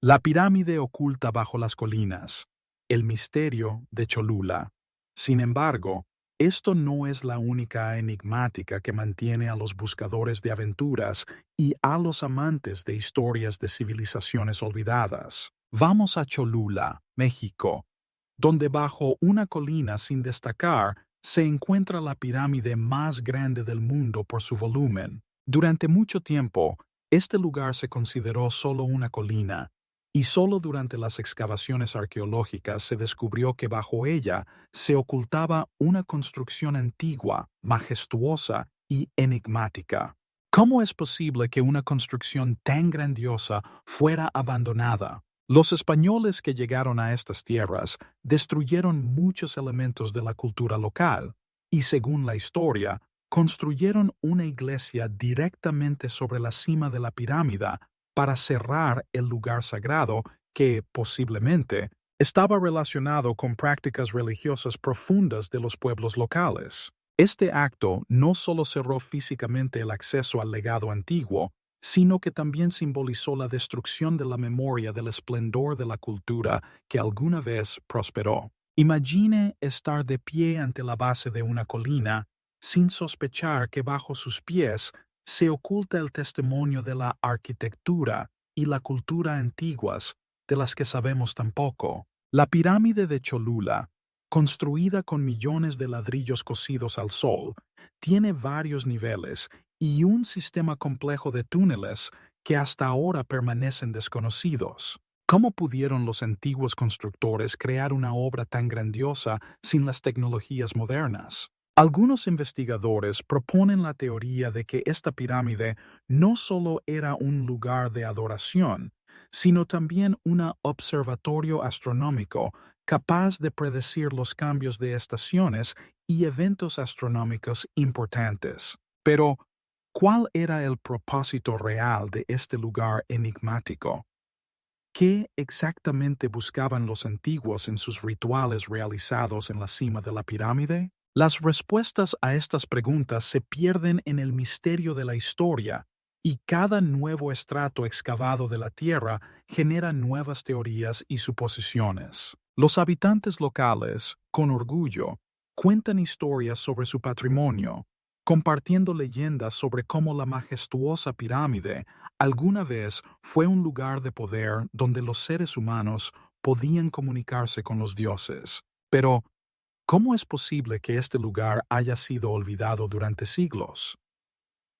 La pirámide oculta bajo las colinas, el misterio de Cholula. Sin embargo, esto no es la única enigmática que mantiene a los buscadores de aventuras y a los amantes de historias de civilizaciones olvidadas. Vamos a Cholula, México, donde bajo una colina sin destacar se encuentra la pirámide más grande del mundo por su volumen. Durante mucho tiempo, este lugar se consideró solo una colina, y solo durante las excavaciones arqueológicas se descubrió que bajo ella se ocultaba una construcción antigua, majestuosa y enigmática. ¿Cómo es posible que una construcción tan grandiosa fuera abandonada? Los españoles que llegaron a estas tierras destruyeron muchos elementos de la cultura local y, según la historia, construyeron una iglesia directamente sobre la cima de la pirámide para cerrar el lugar sagrado que, posiblemente, estaba relacionado con prácticas religiosas profundas de los pueblos locales. Este acto no solo cerró físicamente el acceso al legado antiguo, sino que también simbolizó la destrucción de la memoria del esplendor de la cultura que alguna vez prosperó. Imagine estar de pie ante la base de una colina, sin sospechar que bajo sus pies se oculta el testimonio de la arquitectura y la cultura antiguas de las que sabemos tan poco. La pirámide de Cholula, construida con millones de ladrillos cocidos al sol, tiene varios niveles y un sistema complejo de túneles que hasta ahora permanecen desconocidos. ¿Cómo pudieron los antiguos constructores crear una obra tan grandiosa sin las tecnologías modernas? Algunos investigadores proponen la teoría de que esta pirámide no solo era un lugar de adoración, sino también un observatorio astronómico capaz de predecir los cambios de estaciones y eventos astronómicos importantes. Pero, ¿cuál era el propósito real de este lugar enigmático? ¿Qué exactamente buscaban los antiguos en sus rituales realizados en la cima de la pirámide? Las respuestas a estas preguntas se pierden en el misterio de la historia, y cada nuevo estrato excavado de la Tierra genera nuevas teorías y suposiciones. Los habitantes locales, con orgullo, cuentan historias sobre su patrimonio, compartiendo leyendas sobre cómo la majestuosa pirámide alguna vez fue un lugar de poder donde los seres humanos podían comunicarse con los dioses. Pero, ¿cómo es posible que este lugar haya sido olvidado durante siglos?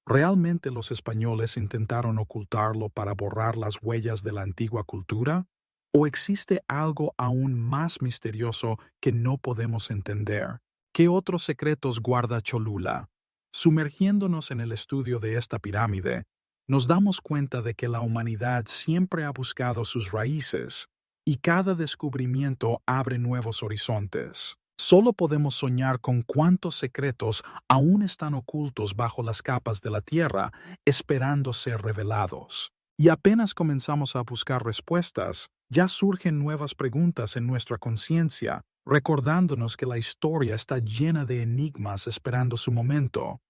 ¿Realmente los españoles intentaron ocultarlo para borrar las huellas de la antigua cultura? ¿O existe algo aún más misterioso que no podemos entender? ¿Qué otros secretos guarda Cholula? Sumergiéndonos en el estudio de esta pirámide, nos damos cuenta de que la humanidad siempre ha buscado sus raíces, y cada descubrimiento abre nuevos horizontes. Solo podemos soñar con cuántos secretos aún están ocultos bajo las capas de la Tierra, esperando ser revelados. Y apenas comenzamos a buscar respuestas, ya surgen nuevas preguntas en nuestra conciencia, recordándonos que la historia está llena de enigmas esperando su momento.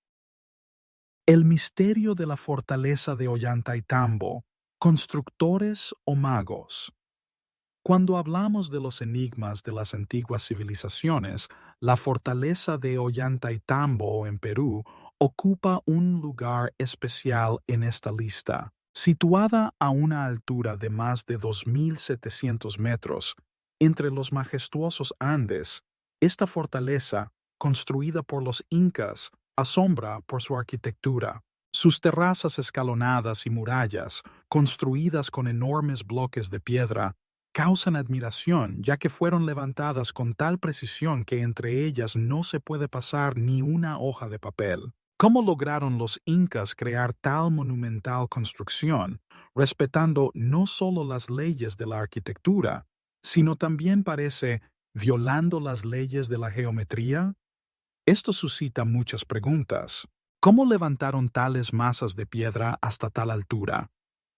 El misterio de la fortaleza de Ollantaytambo, constructores o magos. Cuando hablamos de los enigmas de las antiguas civilizaciones, la fortaleza de Ollantaytambo en Perú ocupa un lugar especial en esta lista. Situada a una altura de más de 2.700 metros, entre los majestuosos Andes, esta fortaleza, construida por los incas, asombra por su arquitectura. Sus terrazas escalonadas y murallas, construidas con enormes bloques de piedra, causan admiración ya que fueron levantadas con tal precisión que entre ellas no se puede pasar ni una hoja de papel. ¿Cómo lograron los incas crear tal monumental construcción, respetando no solo las leyes de la arquitectura, sino también parece violando las leyes de la geometría? Esto suscita muchas preguntas. ¿Cómo levantaron tales masas de piedra hasta tal altura?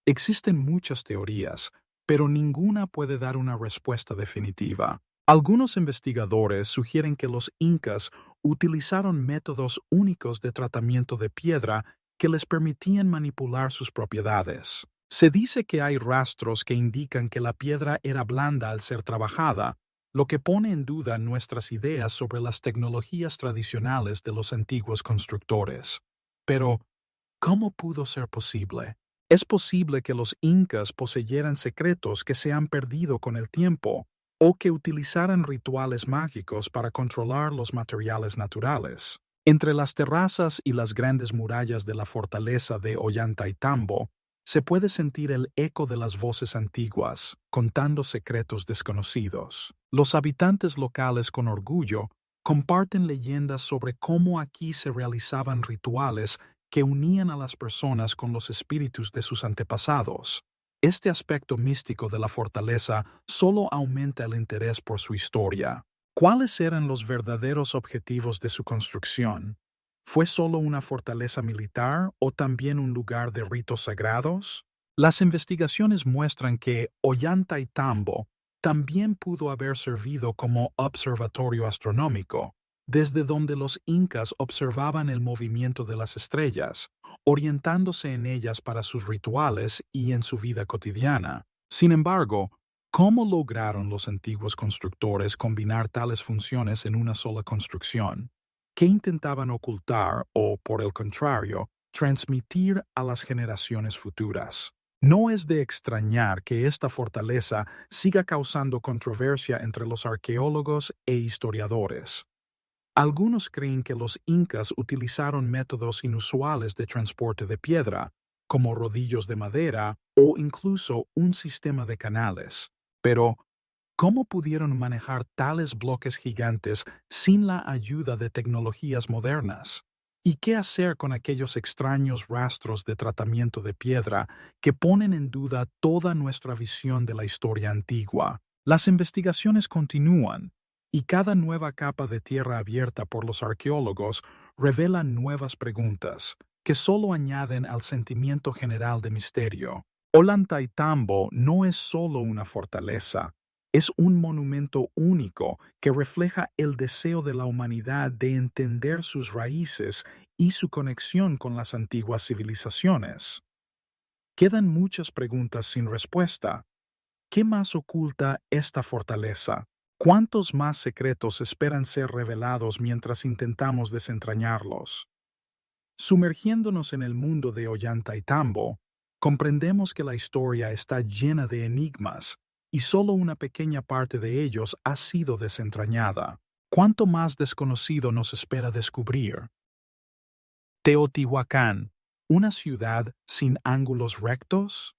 Existen muchas teorías, pero ninguna puede dar una respuesta definitiva. Algunos investigadores sugieren que los incas utilizaron métodos únicos de tratamiento de piedra que les permitían manipular sus propiedades. Se dice que hay rastros que indican que la piedra era blanda al ser trabajada, lo que pone en duda nuestras ideas sobre las tecnologías tradicionales de los antiguos constructores. Pero, ¿cómo pudo ser posible? Es posible que los incas poseyeran secretos que se han perdido con el tiempo, o que utilizaran rituales mágicos para controlar los materiales naturales. Entre las terrazas y las grandes murallas de la fortaleza de Ollantaytambo, se puede sentir el eco de las voces antiguas, contando secretos desconocidos. Los habitantes locales con orgullo comparten leyendas sobre cómo aquí se realizaban rituales que unían a las personas con los espíritus de sus antepasados. Este aspecto místico de la fortaleza solo aumenta el interés por su historia. ¿Cuáles eran los verdaderos objetivos de su construcción? ¿Fue solo una fortaleza militar o también un lugar de ritos sagrados? Las investigaciones muestran que Ollantaytambo también pudo haber servido como observatorio astronómico, desde donde los incas observaban el movimiento de las estrellas, orientándose en ellas para sus rituales y en su vida cotidiana. Sin embargo, ¿cómo lograron los antiguos constructores combinar tales funciones en una sola construcción? ¿Qué intentaban ocultar o, por el contrario, transmitir a las generaciones futuras? No es de extrañar que esta fortaleza siga causando controversia entre los arqueólogos e historiadores. Algunos creen que los incas utilizaron métodos inusuales de transporte de piedra, como rodillos de madera o incluso un sistema de canales. Pero, ¿cómo pudieron manejar tales bloques gigantes sin la ayuda de tecnologías modernas? ¿Y qué hacer con aquellos extraños rastros de tratamiento de piedra que ponen en duda toda nuestra visión de la historia antigua? Las investigaciones continúan, y cada nueva capa de tierra abierta por los arqueólogos revela nuevas preguntas que solo añaden al sentimiento general de misterio. Ollantaytambo no es solo una fortaleza, es un monumento único que refleja el deseo de la humanidad de entender sus raíces y su conexión con las antiguas civilizaciones. Quedan muchas preguntas sin respuesta. ¿Qué más oculta esta fortaleza? ¿Cuántos más secretos esperan ser revelados mientras intentamos desentrañarlos? Sumergiéndonos en el mundo de Ollantaytambo, comprendemos que la historia está llena de enigmas y solo una pequeña parte de ellos ha sido desentrañada. ¿Cuánto más desconocido nos espera descubrir? Teotihuacán, ¿una ciudad sin ángulos rectos?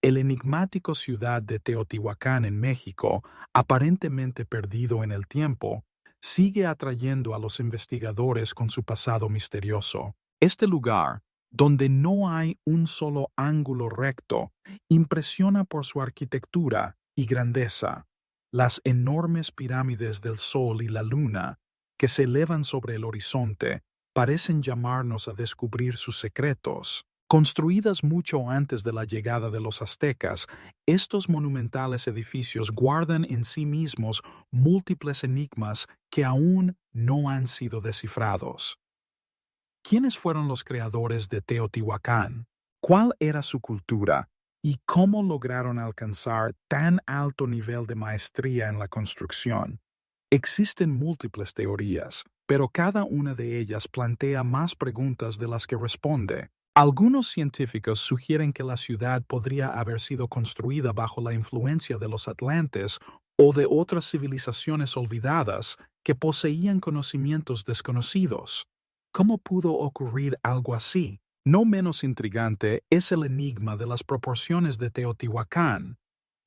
El enigmático ciudad de Teotihuacán en México, aparentemente perdido en el tiempo, sigue atrayendo a los investigadores con su pasado misterioso. Este lugar, donde no hay un solo ángulo recto, impresiona por su arquitectura y grandeza. Las enormes pirámides del Sol y la Luna, que se elevan sobre el horizonte, parecen llamarnos a descubrir sus secretos. Construidas mucho antes de la llegada de los aztecas, estos monumentales edificios guardan en sí mismos múltiples enigmas que aún no han sido descifrados. ¿Quiénes fueron los creadores de Teotihuacán? ¿Cuál era su cultura? ¿Y cómo lograron alcanzar tan alto nivel de maestría en la construcción? Existen múltiples teorías, pero cada una de ellas plantea más preguntas de las que responde. Algunos científicos sugieren que la ciudad podría haber sido construida bajo la influencia de los atlantes o de otras civilizaciones olvidadas que poseían conocimientos desconocidos. ¿Cómo pudo ocurrir algo así? No menos intrigante es el enigma de las proporciones de Teotihuacán,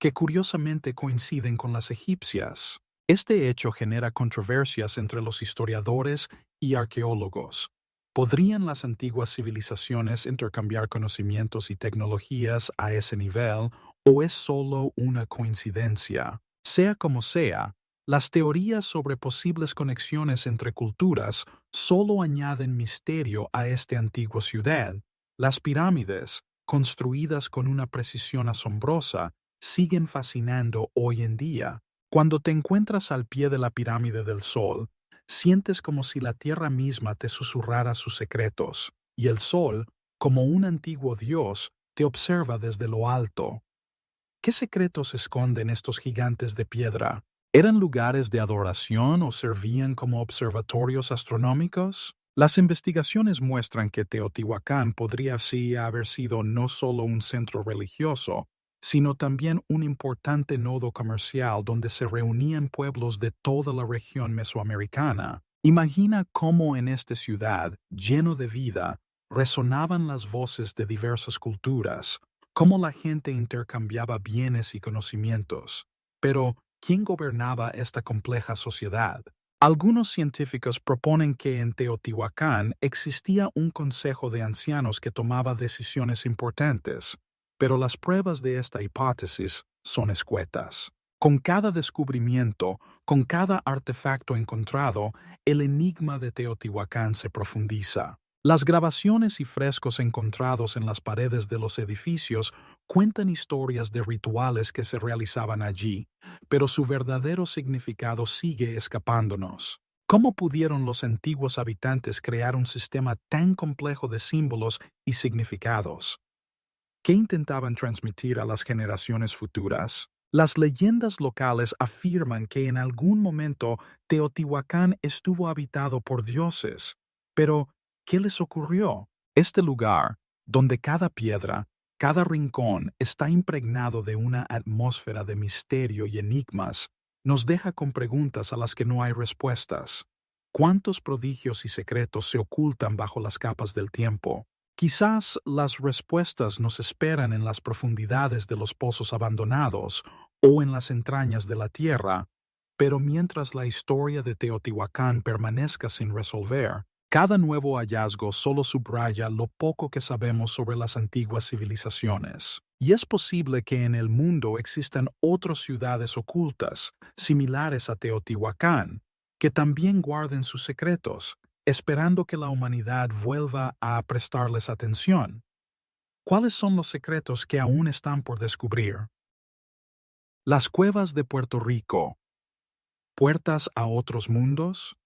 que curiosamente coinciden con las egipcias. Este hecho genera controversias entre los historiadores y arqueólogos. ¿Podrían las antiguas civilizaciones intercambiar conocimientos y tecnologías a ese nivel o es solo una coincidencia? Sea como sea, Las teorías sobre posibles conexiones entre culturas solo añaden misterio a esta antigua ciudad. Las pirámides, construidas con una precisión asombrosa, siguen fascinando hoy en día. Cuando te encuentras al pie de la pirámide del Sol, sientes como si la Tierra misma te susurrara sus secretos, y el Sol, como un antiguo dios, te observa desde lo alto. ¿Qué secretos esconden estos gigantes de piedra? ¿Eran lugares de adoración o servían como observatorios astronómicos? Las investigaciones muestran que Teotihuacán podría así haber sido no solo un centro religioso, sino también un importante nodo comercial donde se reunían pueblos de toda la región mesoamericana. Imagina cómo en esta ciudad, lleno de vida, resonaban las voces de diversas culturas, cómo la gente intercambiaba bienes y conocimientos. Pero, ¿quién gobernaba esta compleja sociedad? Algunos científicos proponen que en Teotihuacán existía un consejo de ancianos que tomaba decisiones importantes, pero las pruebas de esta hipótesis son escuetas. Con cada descubrimiento, con cada artefacto encontrado, el enigma de Teotihuacán se profundiza. Las grabaciones y frescos encontrados en las paredes de los edificios cuentan historias de rituales que se realizaban allí, pero su verdadero significado sigue escapándonos. ¿Cómo pudieron los antiguos habitantes crear un sistema tan complejo de símbolos y significados? ¿Qué intentaban transmitir a las generaciones futuras? Las leyendas locales afirman que en algún momento Teotihuacán estuvo habitado por dioses, pero ¿qué les ocurrió? Este lugar, donde cada piedra, cada rincón está impregnado de una atmósfera de misterio y enigmas, nos deja con preguntas a las que no hay respuestas. ¿Cuántos prodigios y secretos se ocultan bajo las capas del tiempo? Quizás las respuestas nos esperan en las profundidades de los pozos abandonados o en las entrañas de la tierra, pero mientras la historia de Teotihuacán permanezca sin resolver, cada nuevo hallazgo solo subraya lo poco que sabemos sobre las antiguas civilizaciones. Y es posible que en el mundo existan otras ciudades ocultas, similares a Teotihuacán, que también guarden sus secretos, esperando que la humanidad vuelva a prestarles atención. ¿Cuáles son los secretos que aún están por descubrir? Las cuevas de Puerto Rico. ¿Puertas a otros mundos?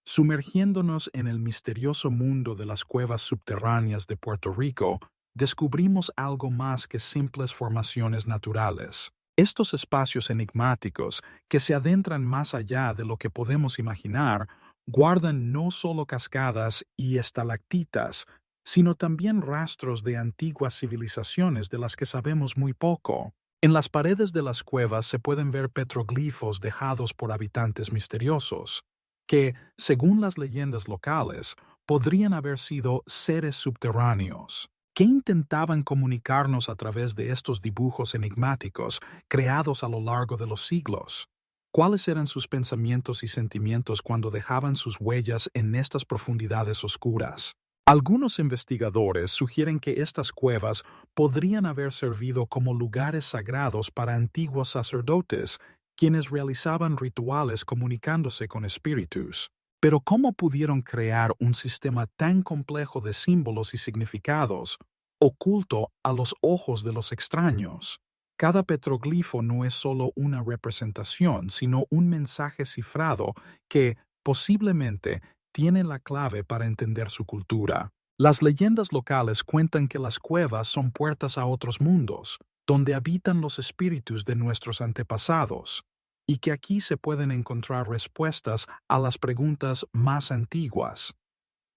Sumergiéndonos en el misterioso mundo de las cuevas subterráneas de Puerto Rico, descubrimos algo más que simples formaciones naturales. Estos espacios enigmáticos, que se adentran más allá de lo que podemos imaginar, guardan no solo cascadas y estalactitas, sino también rastros de antiguas civilizaciones de las que sabemos muy poco. En las paredes de las cuevas se pueden ver petroglifos dejados por habitantes misteriosos, que, según las leyendas locales, podrían haber sido seres subterráneos. ¿Qué intentaban comunicarnos a través de estos dibujos enigmáticos creados a lo largo de los siglos? ¿Cuáles eran sus pensamientos y sentimientos cuando dejaban sus huellas en estas profundidades oscuras? Algunos investigadores sugieren que estas cuevas podrían haber servido como lugares sagrados para antiguos sacerdotes, quienes realizaban rituales comunicándose con espíritus. Pero ¿cómo pudieron crear un sistema tan complejo de símbolos y significados, oculto a los ojos de los extraños? Cada petroglifo no es solo una representación, sino un mensaje cifrado que, posiblemente, tiene la clave para entender su cultura. Las leyendas locales cuentan que las cuevas son puertas a otros mundos, donde habitan los espíritus de nuestros antepasados, y que aquí se pueden encontrar respuestas a las preguntas más antiguas.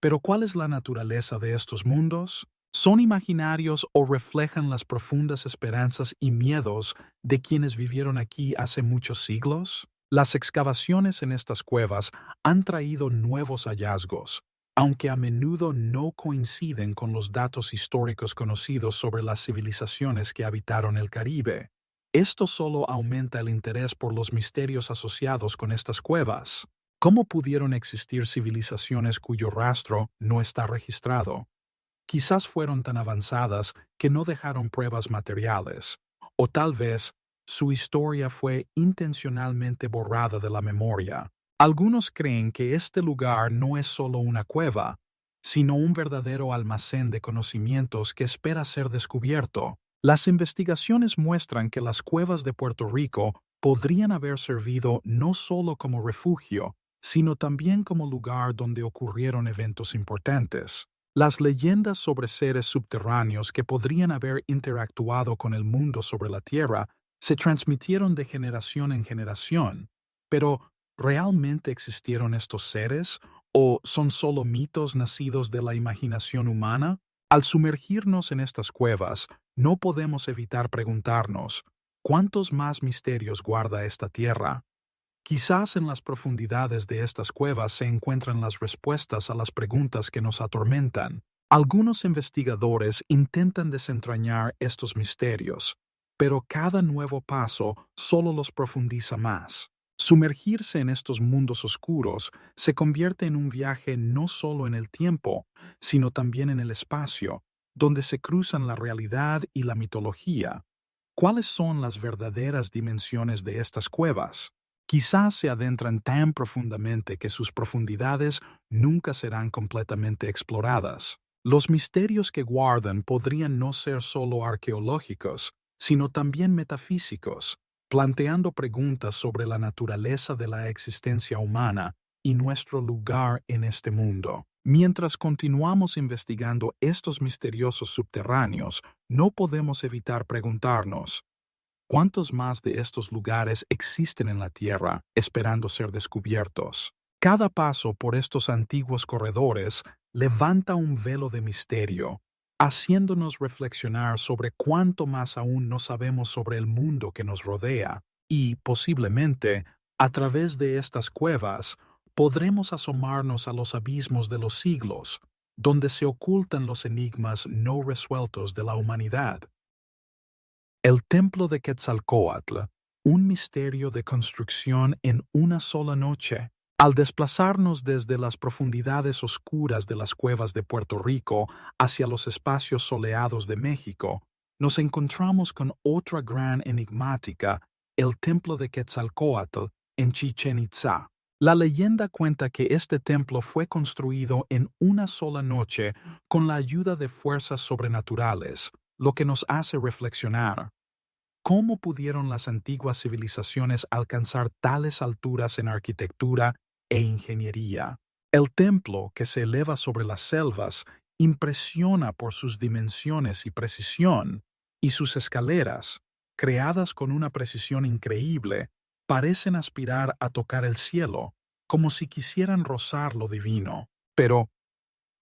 Pero ¿cuál es la naturaleza de estos mundos? ¿Son imaginarios o reflejan las profundas esperanzas y miedos de quienes vivieron aquí hace muchos siglos? Las excavaciones en estas cuevas han traído nuevos hallazgos, aunque a menudo no coinciden con los datos históricos conocidos sobre las civilizaciones que habitaron el Caribe. Esto solo aumenta el interés por los misterios asociados con estas cuevas. ¿Cómo pudieron existir civilizaciones cuyo rastro no está registrado? Quizás fueron tan avanzadas que no dejaron pruebas materiales, o tal vez su historia fue intencionalmente borrada de la memoria. Algunos creen que este lugar no es solo una cueva, sino un verdadero almacén de conocimientos que espera ser descubierto. Las investigaciones muestran que las cuevas de Puerto Rico podrían haber servido no solo como refugio, sino también como lugar donde ocurrieron eventos importantes. Las leyendas sobre seres subterráneos que podrían haber interactuado con el mundo sobre la Tierra se transmitieron de generación en generación, pero ¿realmente existieron estos seres o son solo mitos nacidos de la imaginación humana? Al sumergirnos en estas cuevas, no podemos evitar preguntarnos, ¿cuántos más misterios guarda esta tierra? Quizás en las profundidades de estas cuevas se encuentran las respuestas a las preguntas que nos atormentan. Algunos investigadores intentan desentrañar estos misterios, pero cada nuevo paso solo los profundiza más. Sumergirse en estos mundos oscuros se convierte en un viaje no solo en el tiempo, sino también en el espacio, donde se cruzan la realidad y la mitología. ¿Cuáles son las verdaderas dimensiones de estas cuevas? Quizás se adentran tan profundamente que sus profundidades nunca serán completamente exploradas. Los misterios que guardan podrían no ser solo arqueológicos, sino también metafísicos, planteando preguntas sobre la naturaleza de la existencia humana y nuestro lugar en este mundo. Mientras continuamos investigando estos misteriosos subterráneos, no podemos evitar preguntarnos, ¿cuántos más de estos lugares existen en la Tierra esperando ser descubiertos? Cada paso por estos antiguos corredores levanta un velo de misterio, haciéndonos reflexionar sobre cuánto más aún no sabemos sobre el mundo que nos rodea, y posiblemente, a través de estas cuevas, podremos asomarnos a los abismos de los siglos, donde se ocultan los enigmas no resueltos de la humanidad. El templo de Quetzalcóatl, un misterio de construcción en una sola noche. Al desplazarnos desde las profundidades oscuras de las cuevas de Puerto Rico hacia los espacios soleados de México, nos encontramos con otra gran enigmática, el templo de Quetzalcóatl en Chichén Itzá. La leyenda cuenta que este templo fue construido en una sola noche con la ayuda de fuerzas sobrenaturales, lo que nos hace reflexionar. ¿Cómo pudieron las antiguas civilizaciones alcanzar tales alturas en arquitectura e ingeniería? El templo, que se eleva sobre las selvas, impresiona por sus dimensiones y precisión, y sus escaleras, creadas con una precisión increíble, parecen aspirar a tocar el cielo, como si quisieran rozar lo divino. Pero,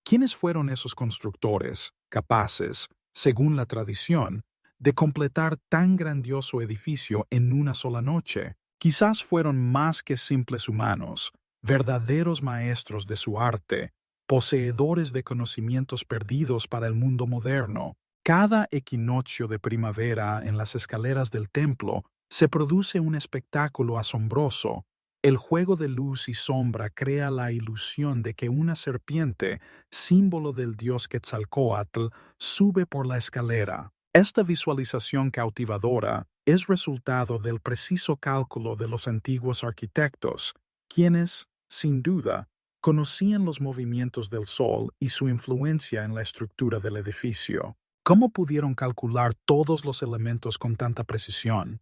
¿quiénes fueron esos constructores, capaces, según la tradición, de completar tan grandioso edificio en una sola noche? Quizás fueron más que simples humanos, verdaderos maestros de su arte, poseedores de conocimientos perdidos para el mundo moderno. Cada equinoccio de primavera en las escaleras del templo se produce un espectáculo asombroso. El juego de luz y sombra crea la ilusión de que una serpiente, símbolo del dios Quetzalcóatl, sube por la escalera. Esta visualización cautivadora es resultado del preciso cálculo de los antiguos arquitectos, quienes, sin duda, conocían los movimientos del sol y su influencia en la estructura del edificio. ¿Cómo pudieron calcular todos los elementos con tanta precisión?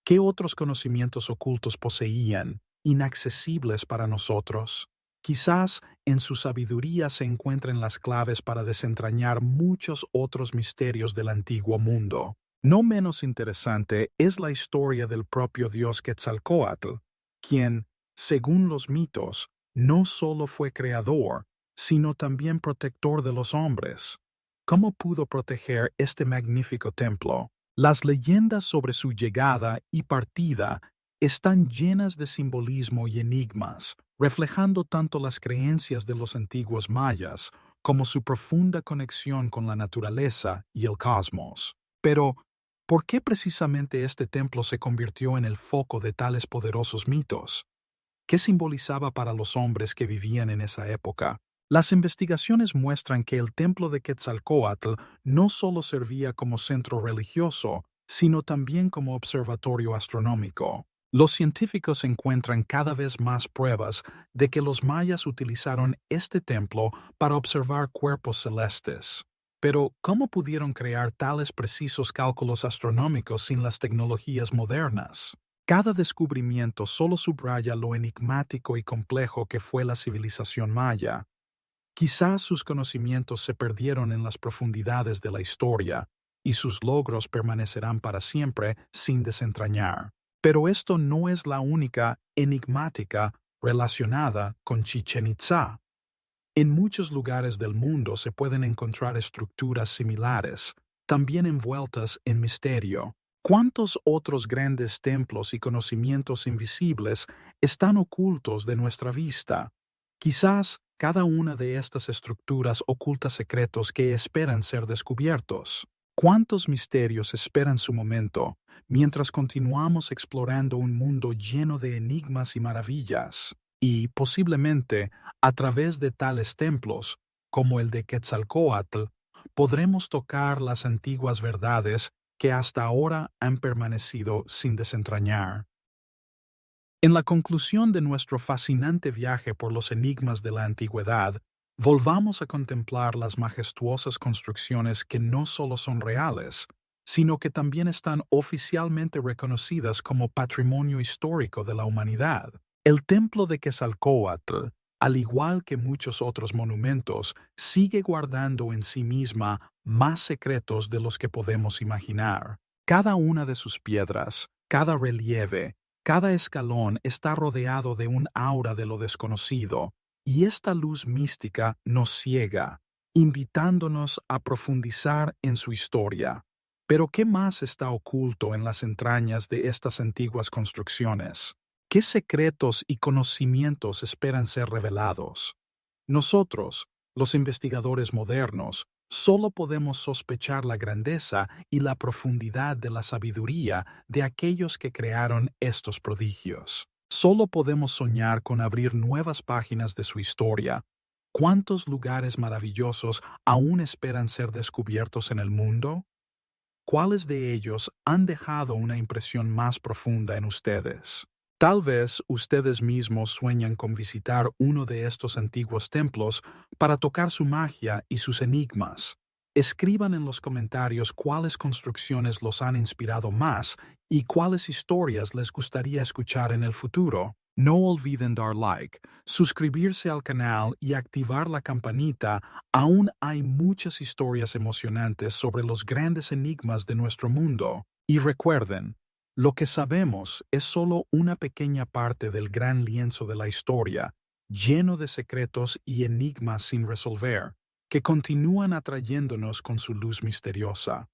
¿Qué otros conocimientos ocultos poseían, inaccesibles para nosotros? Quizás en su sabiduría se encuentren las claves para desentrañar muchos otros misterios del antiguo mundo. No menos interesante es la historia del propio dios Quetzalcóatl, quien, según los mitos, no solo fue creador, sino también protector de los hombres. ¿Cómo pudo proteger este magnífico templo? Las leyendas sobre su llegada y partida están llenas de simbolismo y enigmas, reflejando tanto las creencias de los antiguos mayas como su profunda conexión con la naturaleza y el cosmos. Pero, ¿por qué precisamente este templo se convirtió en el foco de tales poderosos mitos? ¿Qué simbolizaba para los hombres que vivían en esa época? Las investigaciones muestran que el templo de Quetzalcóatl no solo servía como centro religioso, sino también como observatorio astronómico. Los científicos encuentran cada vez más pruebas de que los mayas utilizaron este templo para observar cuerpos celestes. Pero, ¿cómo pudieron crear tales precisos cálculos astronómicos sin las tecnologías modernas? Cada descubrimiento solo subraya lo enigmático y complejo que fue la civilización maya. Quizás sus conocimientos se perdieron en las profundidades de la historia, y sus logros permanecerán para siempre sin desentrañar. Pero esto no es la única enigmática relacionada con Chichén Itzá. En muchos lugares del mundo se pueden encontrar estructuras similares, también envueltas en misterio. ¿Cuántos otros grandes templos y conocimientos invisibles están ocultos de nuestra vista? Quizás cada una de estas estructuras oculta secretos que esperan ser descubiertos. ¿Cuántos misterios esperan su momento mientras continuamos explorando un mundo lleno de enigmas y maravillas? Y posiblemente, a través de tales templos, como el de Quetzalcóatl, podremos tocar las antiguas verdades que hasta ahora han permanecido sin desentrañar. En la conclusión de nuestro fascinante viaje por los enigmas de la antigüedad, volvamos a contemplar las majestuosas construcciones que no solo son reales, sino que también están oficialmente reconocidas como patrimonio histórico de la humanidad. El templo de Quetzalcóatl, al igual que muchos otros monumentos, sigue guardando en sí misma más secretos de los que podemos imaginar. Cada una de sus piedras, cada relieve, cada escalón está rodeado de un aura de lo desconocido, y esta luz mística nos ciega, invitándonos a profundizar en su historia. Pero ¿qué más está oculto en las entrañas de estas antiguas construcciones? ¿Qué secretos y conocimientos esperan ser revelados? Nosotros, los investigadores modernos, solo podemos sospechar la grandeza y la profundidad de la sabiduría de aquellos que crearon estos prodigios. Solo podemos soñar con abrir nuevas páginas de su historia. ¿Cuántos lugares maravillosos aún esperan ser descubiertos en el mundo? ¿Cuáles de ellos han dejado una impresión más profunda en ustedes? Tal vez ustedes mismos sueñan con visitar uno de estos antiguos templos para tocar su magia y sus enigmas. Escriban en los comentarios cuáles construcciones los han inspirado más y cuáles historias les gustaría escuchar en el futuro. No olviden dar like, suscribirse al canal y activar la campanita. Aún hay muchas historias emocionantes sobre los grandes enigmas de nuestro mundo. Y recuerden, lo que sabemos es solo una pequeña parte del gran lienzo de la historia, lleno de secretos y enigmas sin resolver, que continúan atrayéndonos con su luz misteriosa.